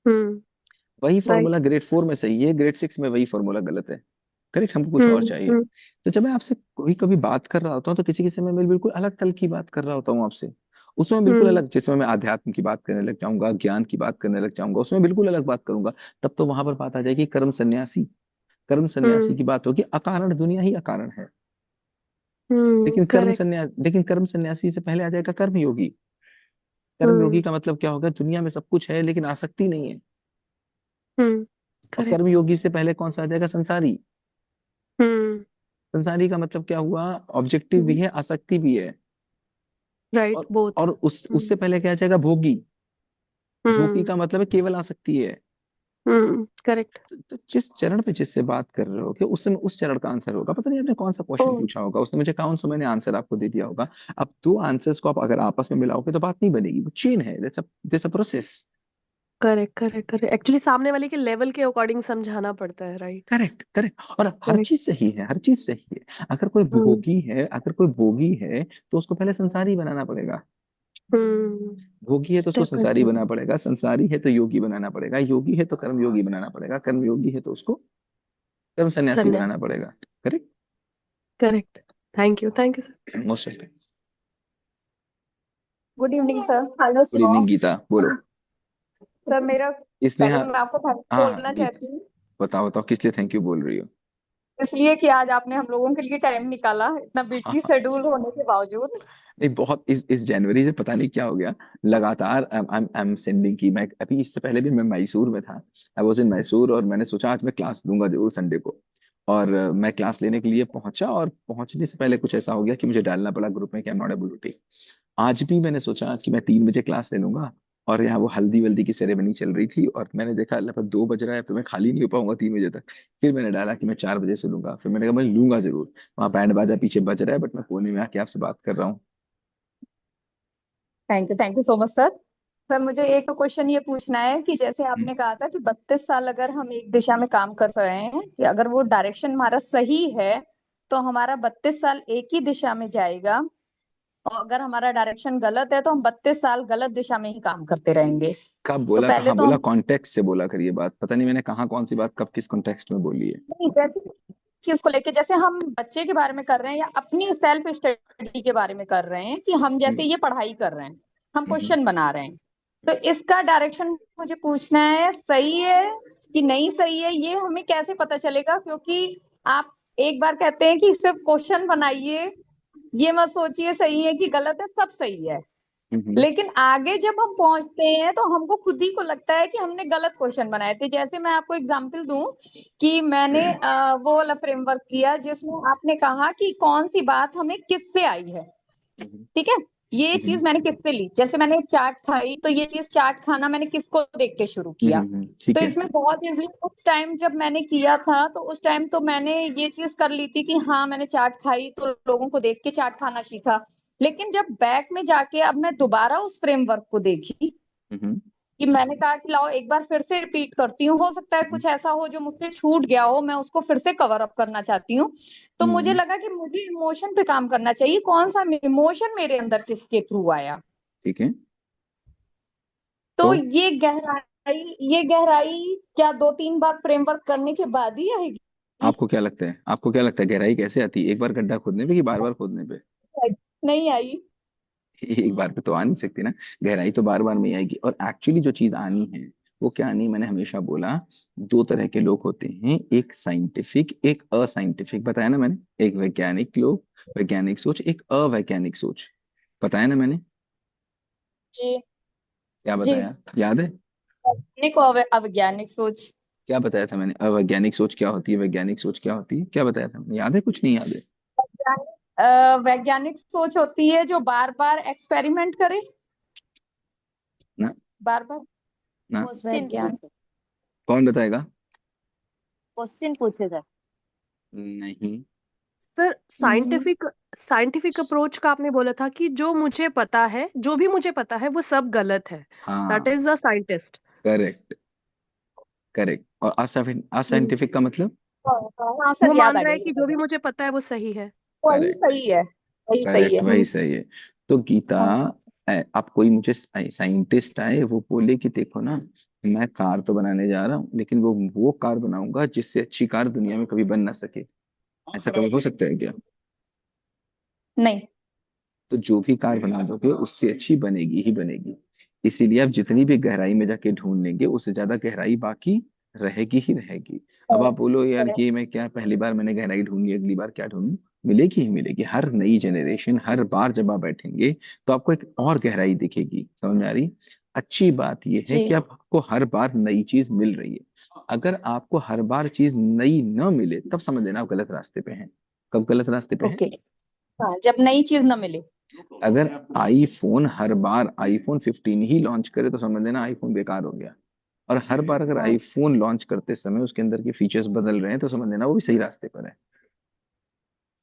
हम्म। वही राइट। फॉर्मूला ग्रेड 4 में सही है, ग्रेड 6 में वही फॉर्मूला गलत है। करेक्ट, हमको कुछ और हम्म। चाहिए। हम्म। तो जब मैं आपसे कभी कभी बात कर रहा होता हूँ तो किसी किसी समय मैं बिल्कुल अलग तल की बात कर रहा होता हूँ आपसे। उसमें बिल्कुल हम्म। अलग, जिसमें मैं आध्यात्म की बात करने लग जाऊंगा, ज्ञान की बात करने लग जाऊंगा, उसमें बिल्कुल अलग बात करूंगा। तब तो वहां पर बात आ जाएगी कर्म सन्यासी। कर्म सन्यासी हम्म। की बात होगी, अकारण दुनिया ही अकारण है। करेक्ट। लेकिन कर्म सन्यासी से पहले आ जाएगा कर्मयोगी। कर्मयोगी का मतलब क्या होगा? दुनिया में सब कुछ है लेकिन आसक्ति नहीं है। और करेक्ट। कर्मयोगी से पहले कौन सा आ जाएगा? संसारी। संसारी का मतलब क्या हुआ? ऑब्जेक्टिव भी है, आसक्ति भी है। राइट, और बोथ। और उससे पहले क्या आ जाएगा? भोगी। भोगी का मतलब है केवल आसक्ति है। करेक्ट। तो जिस चरण पे जिससे बात कर रहे हो कि उस समय उस चरण का आंसर होगा। पता नहीं आपने कौन सा क्वेश्चन ओ, पूछा होगा, उसने मुझे कौन सा मैंने आंसर आपको दे दिया होगा। अब दो आंसर्स को आप अगर आपस में मिलाओगे तो बात नहीं बनेगी, वो चेन है, that's a process. Correct correct correct. Actually सामने वाले के लेवल के अकॉर्डिंग समझाना पड़ता है, राइट। Correct correct. और हर करेक्ट। चीज सही है, हर चीज सही है। अगर कोई भोगी है, अगर कोई भोगी है तो उसको पहले संसारी बनाना पड़ेगा। भोगी है तो उसको स्टेप बाय संसारी स्टेप। बनाना पड़ेगा, संसारी है तो योगी बनाना पड़ेगा, योगी है तो कर्म योगी बनाना पड़ेगा, कर्म योगी है तो उसको कर्म सन्यासी बनाना संन्यास। पड़ेगा। Correct. Correct. Thank you sir. Most welcome. Good evening sir. Hello good sir. Evening Geeta, बोलो। सर मेरा इसलिए पहले हाँ। मैं आपको थैंक हाँ हाँ, बोलना गीत चाहती हूँ, बताओ बताओ किस लिए थैंक यू बोल रही हो? इसलिए कि आज आपने हम लोगों के लिए टाइम निकाला इतना हाँ बिजी हाँ। शेड्यूल होने के बावजूद। नहीं, बहुत इस जनवरी से पता नहीं क्या हो गया, लगातार आई एम सेंडिंग की। मैं अभी इससे पहले भी मैं मैसूर में था, आई वाज इन मैसूर, और मैंने सोचा आज मैं क्लास लूंगा जरूर संडे को। और मैं क्लास लेने के लिए पहुंचा, और पहुंचने से पहले कुछ ऐसा हो गया कि मुझे डालना पड़ा ग्रुप में कि I am not able to take. आज भी मैंने सोचा कि मैं 3 बजे क्लास ले लूंगा, और यहाँ वो हल्दी वल्दी की सेरेमनी चल रही थी, और मैंने देखा लगभग 2 बज रहा है तो मैं खाली नहीं हो पाऊंगा 3 बजे तक। फिर मैंने डाला कि मैं 4 बजे से लूंगा, फिर मैंने कहा मैं लूंगा जरूर। वहाँ बैंड बाजा पीछे बज रहा है, बट मैं कोने में आके आपसे बात कर रहा हूँ। Thank you so much sir. Sir मुझे एक क्वेश्चन ये पूछना है कि जैसे हम्म, आपने कहा था कि 32 साल अगर हम एक दिशा में काम कर रहे हैं, कि अगर वो डायरेक्शन हमारा सही है तो हमारा 32 साल एक ही दिशा में जाएगा, और अगर हमारा डायरेक्शन गलत है तो हम 32 साल गलत दिशा में ही काम करते रहेंगे। कब तो बोला, पहले कहाँ तो बोला? हम कॉन्टेक्स्ट से बोला करिए बात, पता नहीं मैंने कहाँ कौन सी बात कब किस कॉन्टेक्स्ट में बोली है। नहीं, जैसे चीज को लेके जैसे हम बच्चे के बारे में कर रहे हैं या अपनी सेल्फ स्टडी के बारे में कर रहे हैं, कि हम जैसे हम्म, ये पढ़ाई कर रहे हैं, हम हम्म, क्वेश्चन बना रहे हैं, तो इसका डायरेक्शन मुझे पूछना है सही है कि नहीं सही है, ये हमें कैसे पता चलेगा? क्योंकि आप एक बार कहते हैं कि सिर्फ क्वेश्चन बनाइए, ये मत सोचिए सही है कि गलत है, सब सही है, हम्म, लेकिन आगे जब हम पहुंचते हैं तो हमको खुद ही को लगता है कि हमने गलत क्वेश्चन बनाए थे। जैसे मैं आपको एग्जांपल दूं कि मैंने वो वाला फ्रेमवर्क किया जिसमें आपने कहा कि कौन सी बात हमें किससे आई है, हम्म, ठीक है? ये हम्म, चीज मैंने किससे ली, जैसे मैंने चाट खाई तो ये चीज चाट खाना मैंने किसको देख के शुरू किया। ठीक तो है। इसमें बहुत इजली उस टाइम जब मैंने किया था तो उस टाइम तो मैंने ये चीज कर ली थी कि हाँ मैंने चाट खाई तो लोगों को देख के चाट खाना सीखा। लेकिन जब बैक में जाके अब मैं दोबारा उस फ्रेमवर्क को देखी, हम्म, कि मैंने कहा कि लाओ एक बार फिर से रिपीट करती हूँ, हो सकता है हम्म, कुछ ऐसा हो जो मुझसे छूट गया हो, मैं उसको फिर से कवर अप करना चाहती हूँ। तो मुझे हम्म, लगा कि मुझे इमोशन पे काम करना चाहिए, कौन सा इमोशन मेरे अंदर किसके थ्रू आया। ठीक है। तो तो ये गहराई क्या 2-3 बार फ्रेमवर्क करने के बाद ही आएगी? आपको क्या लगता है, आपको क्या लगता है गहराई कैसे आती है? एक बार गड्ढा खोदने पे कि बार बार खोदने पे? नहीं आई। एक बार पे तो आ नहीं सकती ना। गहराई तो बार बार में ही आएगी। और एक्चुअली जो चीज आनी है वो क्या आनी, मैंने हमेशा बोला, 2 तरह के लोग होते हैं, एक साइंटिफिक एक असाइंटिफिक, बताया ना मैंने। एक वैज्ञानिक लोग, वैज्ञानिक सोच, एक अवैज्ञानिक सोच, बताया ना मैंने। जी। क्या जी। बताया, याद है? वैज्ञानिक और अवैज्ञानिक सोच। क्या बताया था मैंने? अवैज्ञानिक सोच क्या होती है, वैज्ञानिक सोच क्या होती है, क्या बताया था मैंने? याद है? कुछ नहीं याद है? वैज्ञानिक सोच होती है जो बार बार एक्सपेरिमेंट करे, ना, बार बार। ना। क्वेश्चन वैज्ञानिक पूछे, कौन बताएगा? क्वेश्चन पूछे थे। नहीं। सर, साइंटिफिक साइंटिफिक अप्रोच का आपने बोला था कि जो मुझे पता है, जो भी मुझे पता है वो सब गलत है। दैट हाँ, is a scientist. Correct correct. और असाइंटिफिक का मतलब? हाँ वो सर, याद मान आ रहा गया, है कि याद आ जो भी गया। मुझे पता है वो सही है। वही करेक्ट सही है, वही सही करेक्ट, है। वही सही है। तो गीता, हाँ। अब कोई मुझे साइंटिस्ट आए, वो बोले कि देखो ना, मैं कार तो बनाने जा रहा हूँ, लेकिन वो कार बनाऊंगा जिससे अच्छी कार दुनिया में कभी बन ना सके। ऐसा कभी हो सकता है क्या? नहीं। तो जो भी कार बना दोगे उससे अच्छी बनेगी ही बनेगी। इसीलिए आप जितनी भी गहराई में जाके ढूंढ लेंगे, उससे ज्यादा गहराई बाकी रहेगी ही रहेगी। अब आप बोलो यार, ये मैं क्या, पहली बार मैंने गहराई ढूंढी, अगली बार क्या ढूंढूं? मिलेगी ही मिलेगी। हर नई जनरेशन, हर बार जब आप बैठेंगे तो आपको एक और गहराई दिखेगी, समझ में आ रही? अच्छी बात यह है जी कि आपको हर बार नई चीज मिल रही है। अगर आपको हर बार चीज नई न मिले तब समझ लेना आप गलत रास्ते पे हैं। कब गलत रास्ते पे हैं? ओके। हाँ, जब नई चीज ना मिले। अगर आईफोन हर बार आईफोन 15 ही लॉन्च करे तो समझ लेना आईफोन बेकार हो गया। और हर बार अगर हाँ। आईफोन लॉन्च करते समय उसके अंदर के फीचर्स बदल रहे हैं तो समझ लेना वो भी सही रास्ते पर है।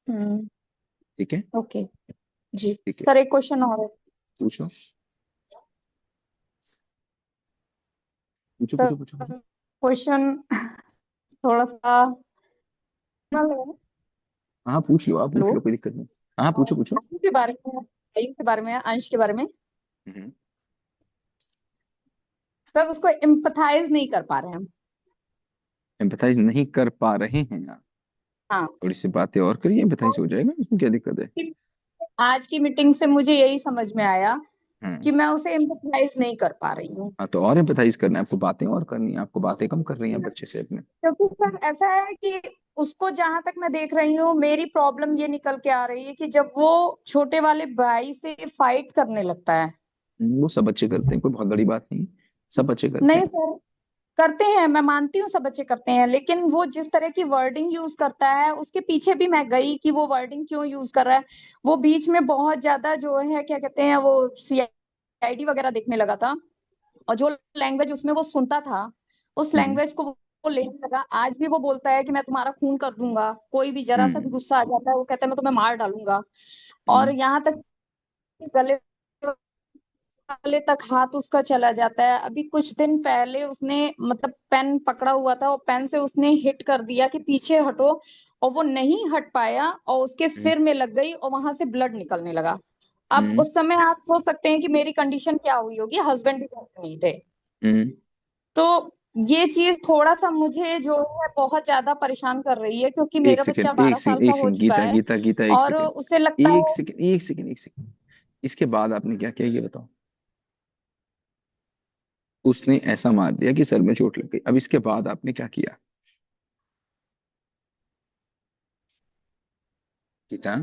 हम्म। ठीक है। ओके। जी ठीक है, सर, एक क्वेश्चन और है। पूछो पूछो सर, पूछो पूछो पूछो। क्वेश्चन थोड़ा सा। हेलो। हाँ पूछ लो, आप पूछ लो, कोई दिक्कत नहीं। हाँ पूछो पूछो। आयु के बारे में, आयु के बारे में, अंश के बारे में। हम्म। सर, उसको एम्पथाइज नहीं कर पा रहे हैं हम। एम्पथाइज नहीं कर पा रहे हैं यार? हाँ। थोड़ी सी बातें और करिए, एम्पथाइज हो जाएगा, इसमें क्या दिक्कत है? आज की मीटिंग से मुझे यही समझ में आया हम्म। कि मैं उसे एम्पथाइज नहीं कर पा रही हूँ। हाँ तो और एम्पथाइज करना है आपको, बातें और करनी है आपको, बातें कम कर रही हैं बच्चे से अपने। क्योंकि सर ऐसा है कि उसको जहां तक मैं देख रही हूँ, मेरी प्रॉब्लम ये निकल के आ रही है कि जब वो छोटे वाले भाई से फाइट करने लगता है। वो सब बच्चे करते हैं, कोई बहुत बड़ी बात नहीं, सब बच्चे करते नहीं हैं। सर, करते हैं, मैं मानती हूँ सब बच्चे करते हैं, लेकिन वो जिस तरह की वर्डिंग यूज करता है उसके पीछे भी मैं गई कि वो वर्डिंग क्यों यूज कर रहा है। वो बीच में बहुत ज्यादा जो है क्या कहते हैं, वो सीआईडी वगैरह देखने लगा था, और जो लैंग्वेज उसमें वो सुनता था उस हम्म। लैंग्वेज को वो लेने लगा। आज भी वो बोलता है कि मैं तुम्हारा खून कर दूंगा, कोई भी जरा सा भी हम्म। गुस्सा आ जाता है वो कहता है मैं तुम्हें मार डालूंगा। और हम्म। यहाँ तक कि गले वाले तक हाथ उसका चला जाता है। अभी कुछ दिन पहले उसने मतलब पेन पकड़ा हुआ था और पेन से उसने हिट कर दिया कि पीछे हटो, और वो नहीं हट पाया और उसके हम्म। सिर में लग गई और वहां से ब्लड निकलने लगा। अब हम्म। उस समय आप सोच सकते हैं कि मेरी कंडीशन क्या हुई होगी, हस्बैंड भी घर पे नहीं थे। हम्म। तो ये चीज थोड़ा सा मुझे जो है बहुत ज्यादा परेशान कर रही है, क्योंकि एक मेरा बच्चा सेकंड, 12 साल का एक हो सेकंड, चुका गीता है गीता गीता, एक और सेकंड, उसे लगता एक है। सेकंड, एक सेकंड, एक सेकंड। इसके बाद आपने क्या किया ये बताओ? उसने ऐसा मार दिया कि सर में चोट लग गई, अब इसके बाद आपने क्या किया गीता?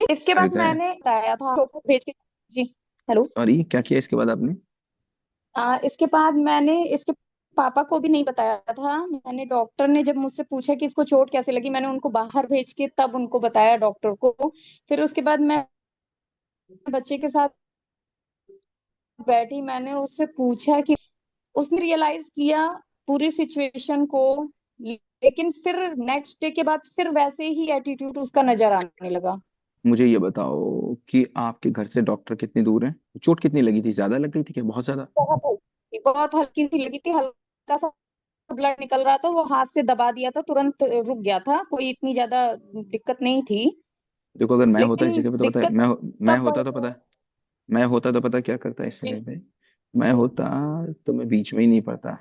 इसके बाद सरिता, मैंने बताया था फोटो भेज के। जी। हेलो। सॉरी, क्या किया इसके बाद आपने? इसके बाद मैंने इसके पापा को भी नहीं बताया था। मैंने, डॉक्टर ने जब मुझसे पूछा कि इसको चोट कैसे लगी, मैंने उनको बाहर भेज के तब उनको बताया डॉक्टर को। फिर उसके बाद मैं बच्चे के साथ बैठी, मैंने उससे पूछा कि उसने रियलाइज किया पूरी सिचुएशन को, लेकिन फिर नेक्स्ट डे के बाद फिर वैसे ही एटीट्यूड उसका नजर आने लगा। मुझे ये बताओ कि आपके घर से डॉक्टर कितनी दूर है? चोट कितनी लगी थी, ज्यादा लग गई थी क्या, बहुत ज्यादा? बहुत हल्की सी लगी थी, हल्का सा ब्लड निकल रहा था, वो हाथ से दबा दिया था, तुरंत रुक गया था, कोई इतनी ज्यादा दिक्कत नहीं थी। देखो अगर मैं होता इस लेकिन जगह पे तो पता है, दिक्कत मैं तब होता तो पता है, मैं होता तो पता क्या करता इस समय पे? मैं होता तो मैं बीच में ही नहीं पड़ता।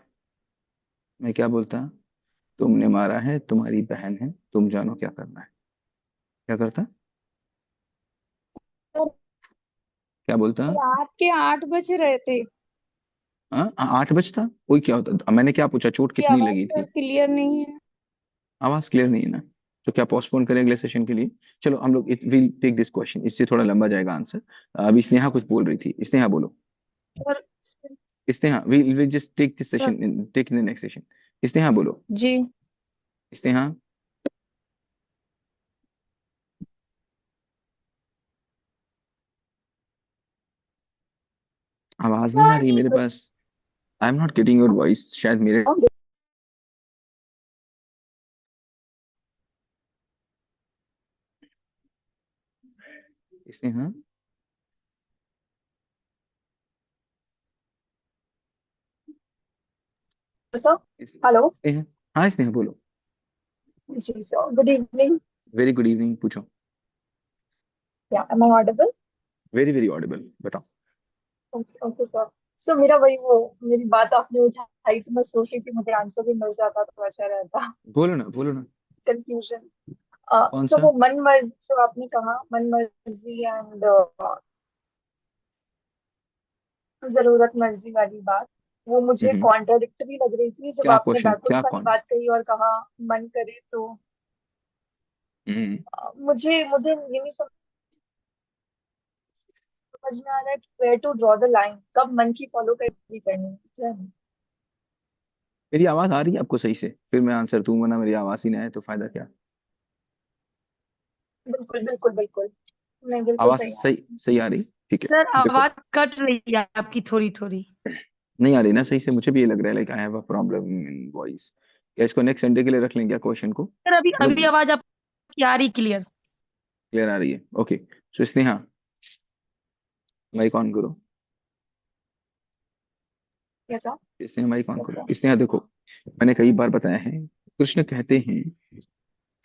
मैं क्या बोलता? तुमने मारा है, तुम्हारी बहन है, तुम जानो क्या करना है। क्या करता? क्या बोलता? रात के 8 बज रहे थे। हाँ 8 बजता, कोई क्या होता? अब मैंने क्या पूछा, चोट की कितनी आवाज लगी सर थी? क्लियर नहीं है। आवाज क्लियर नहीं है ना? तो क्या पोस्टपोन करें अगले सेशन के लिए? चलो हम लोग विल टेक दिस क्वेश्चन, इससे थोड़ा लंबा जाएगा आंसर। अभी स्नेहा कुछ बोल रही थी, स्नेहा बोलो। और Sneha, we just take this session, take in the next session. Sneha बोलो। जी स्नेहा, आवाज नहीं आ रही मेरे पास। I am not getting your voice, शायद मेरे। स्नेहा, सर। हेलो। स्नेहा, हाँ स्नेहा बोलो। जी sir, good evening. Very good evening, पूछो। Yeah am I audible? Very very audible, बताओ। Okay okay sir. सर मेरा वही वो मेरी बात आपने उठाई तो मैं सोच रही थी मुझे आंसर भी मिल जाता तो अच्छा रहता। बोलो ना, बोलो ना। कंफ्यूजन। कौन सर सा? वो मन मर्जी जो आपने कहा, मन मर्जी एंड जरूरत मर्जी वाली बात, वो मुझे हम्म। कॉन्ट्राडिक्टरी लग रही थी जब क्या आपने क्वेश्चन, बैकवर्ड क्या वाली कौन? बात कही और कहा मन करे तो। मुझे मुझे ये नहीं समझ में आ रहा है where to draw the line, कब मन की फॉलो करनी है क्या है? मेरी आवाज आ रही है आपको सही से? फिर मैं आंसर दूंगा ना, मेरी आवाज ही ना आए तो फायदा क्या? बिल्कुल बिल्कुल बिल्कुल, नहीं बिल्कुल आवाज सही है। सही सही आ रही? ठीक है। सर देखो, आवाज कट रही है आपकी थोड़ी थोड़ी। नहीं आ रही ना सही से? मुझे भी ये लग रहा है like I have a problem in voice. क्या इसको नेक्स्ट संडे के लिए रख लेंगे क्या क्वेश्चन को? सर अभी अभी मतलब आवाज आपकी आ रही क्लियर। क्लियर आ रही है? Okay. So Sneha, mike on करो। कैसा? स्नेहा माइक ऑन करो। कैसा? स्नेहा देखो, मैंने कई बार बताया है, कृष्ण कहते हैं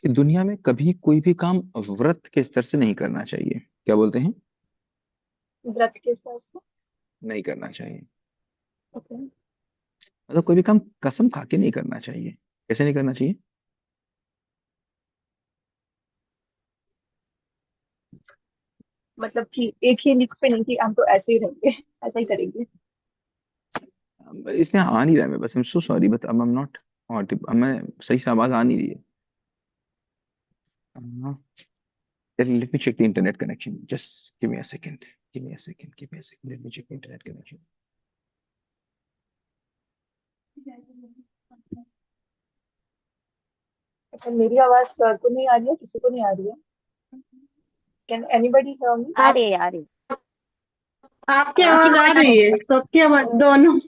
कि दुनिया में कभी कोई भी काम व्रत के स्तर से नहीं करना चाहिए। क्या बोलते हैं? व्रत किस तरह से? नहीं करना चाहिए। ओके। मतलब कोई भी काम कसम खा के नहीं करना चाहिए। कैसे नहीं करना चाहिए? मतलब कि एक ही लिख पे नहीं कि हम तो ऐसे ही रहेंगे, ऐसा ही करेंगे। इसने आ नहीं रहा है, मैं बस, I am so sorry but I am not audible. मैं सही से आवाज आ नहीं रही है। Let me check the internet connection, just give me a second, give me a second, give me a second, let me check the internet connection. अच्छा, मेरी आवाज सर को नहीं आ रही है, किसी को नहीं आ रही है? Can anybody hear me? आ रही है आ रही है। आपकी आवाज आ रही है, सबकी आवाज, दोनों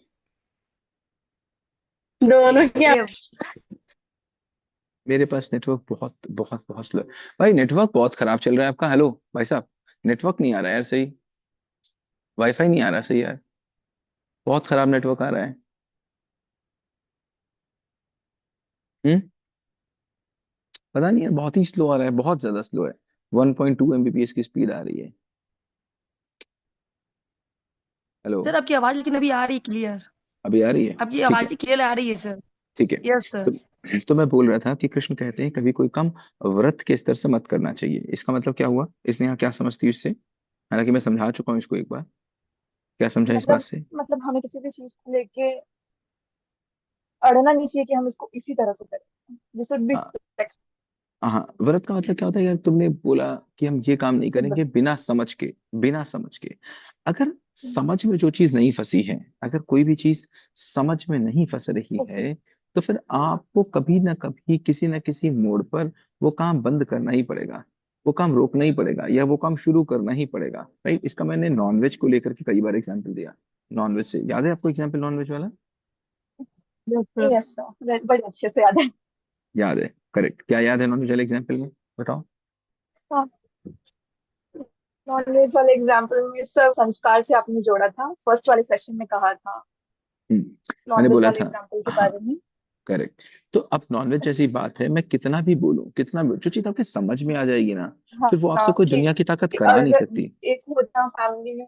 दोनों की ये मेरे पास नेटवर्क बहुत बहुत बहुत स्लो है। भाई नेटवर्क बहुत खराब चल रहा है आपका। हेलो भाई साहब, नेटवर्क नहीं आ रहा है यार सही। वाईफाई नहीं आ रहा सही यार, बहुत खराब नेटवर्क आ रहा है। हम्म। पता नहीं यार, बहुत ही स्लो आ रहा है, बहुत ज्यादा स्लो है। 1.2 Mbps की स्पीड आ रही है। हेलो, सर आपकी आवाज लेकिन अभी आ रही है क्लियर। अभी आ रही है? आपकी ठीक आवाज है, ही क्लियर आ रही है सर। ठीक है। Yes sir. तो मैं बोल रहा था कि कृष्ण कहते हैं कभी कोई काम व्रत के स्तर से मत करना चाहिए। इसका मतलब क्या हुआ? इसने यहाँ क्या समझती है इससे? हालांकि मैं समझा चुका हूँ इसको एक बार। क्या समझा इस बात से? मतलब हमें किसी भी चीज को लेके अड़ना नहीं चाहिए कि हम इसको इसी तरह से करें, दिस वुड बी हाँ हाँ, व्रत का मतलब क्या होता है यार? तुमने बोला कि हम ये काम नहीं करेंगे फ्लेक्सिबल। बिना समझ के। बिना समझ के, अगर समझ में जो चीज नहीं फंसी है, अगर कोई भी चीज समझ में नहीं फंस रही ओके। है, तो फिर आपको कभी ना कभी किसी ना किसी मोड़ पर वो काम बंद करना ही पड़ेगा, वो काम रोकना ही पड़ेगा, या वो काम शुरू करना ही पड़ेगा। राइट? इसका मैंने नॉनवेज को लेकर के कई बार एग्जाम्पल दिया। नॉनवेज से याद है आपको एग्जाम्पल नॉनवेज वाला? Yes sir. यस सर, बड़े अच्छे से याद है। याद है? करेक्ट। क्या याद है नॉनवेज वाले एग्जाम्पल में? बताओ। हाँ, नॉनवेज वाले एग्जाम्पल में सर संस्कार से आपने जोड़ा था, फर्स्ट वाले सेशन में कहा था मैंने नॉनवेज बोला वाले था। एग्जाम्पल के हाँ, बारे में। करेक्ट। तो अब नॉनवेज जैसी बात है, मैं कितना भी बोलूं, कितना भी, जो चीज आपके समझ में आ जाएगी ना, हाँ फिर वो आपसे हाँ, कोई कि दुनिया की ताकत करा नहीं अगर सकती। एक होता फैमिली में।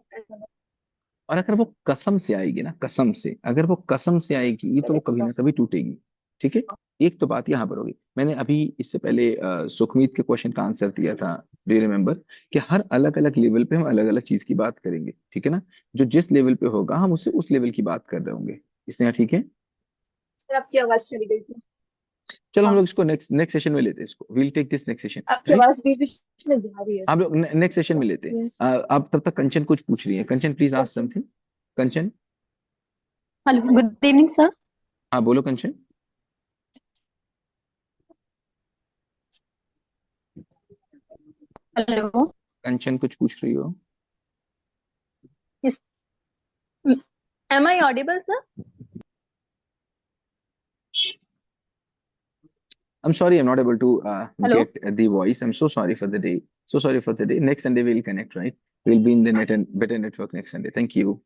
और अगर वो कसम से आएगी ना, कसम से, अगर वो कसम से आएगी तो वो करेक्ट कभी सर। ना कभी टूटेगी। ठीक है। एक तो बात यहाँ पर होगी। मैंने अभी इससे पहले सुखमीत के क्वेश्चन का आंसर दिया था, डू यू रिमेम्बर? कि हर अलग अलग लेवल पे हम अलग अलग चीज की बात करेंगे। ठीक है ना? जो जिस लेवल पे होगा हम उससे उस लेवल की बात कर रहे होंगे। इसलिए ठीक है। सर आपकी आवाज चली गई थी। चलो हम हाँ, लोग इसको नेक्स्ट नेक्स्ट सेशन में लेते हैं, इसको will take this next session. आपकी आवाज बीच बीच में जा रही है आप सर। लोग नेक्स्ट सेशन में लेते हैं। यस। आप तब तक कंचन कुछ पूछ रही है। Kanchan please ask okay. Something. Kanchan. Hello, good evening sir. हाँ बोलो कंचन। हेलो। कंचन कुछ पूछ रही हो? Am I audible sir? I'm sorry, I'm not able to hello. get the voice. I'm so sorry for the day. So sorry for the day. Next Sunday we'll connect, right? We'll be in the net and better network next Sunday. Thank you.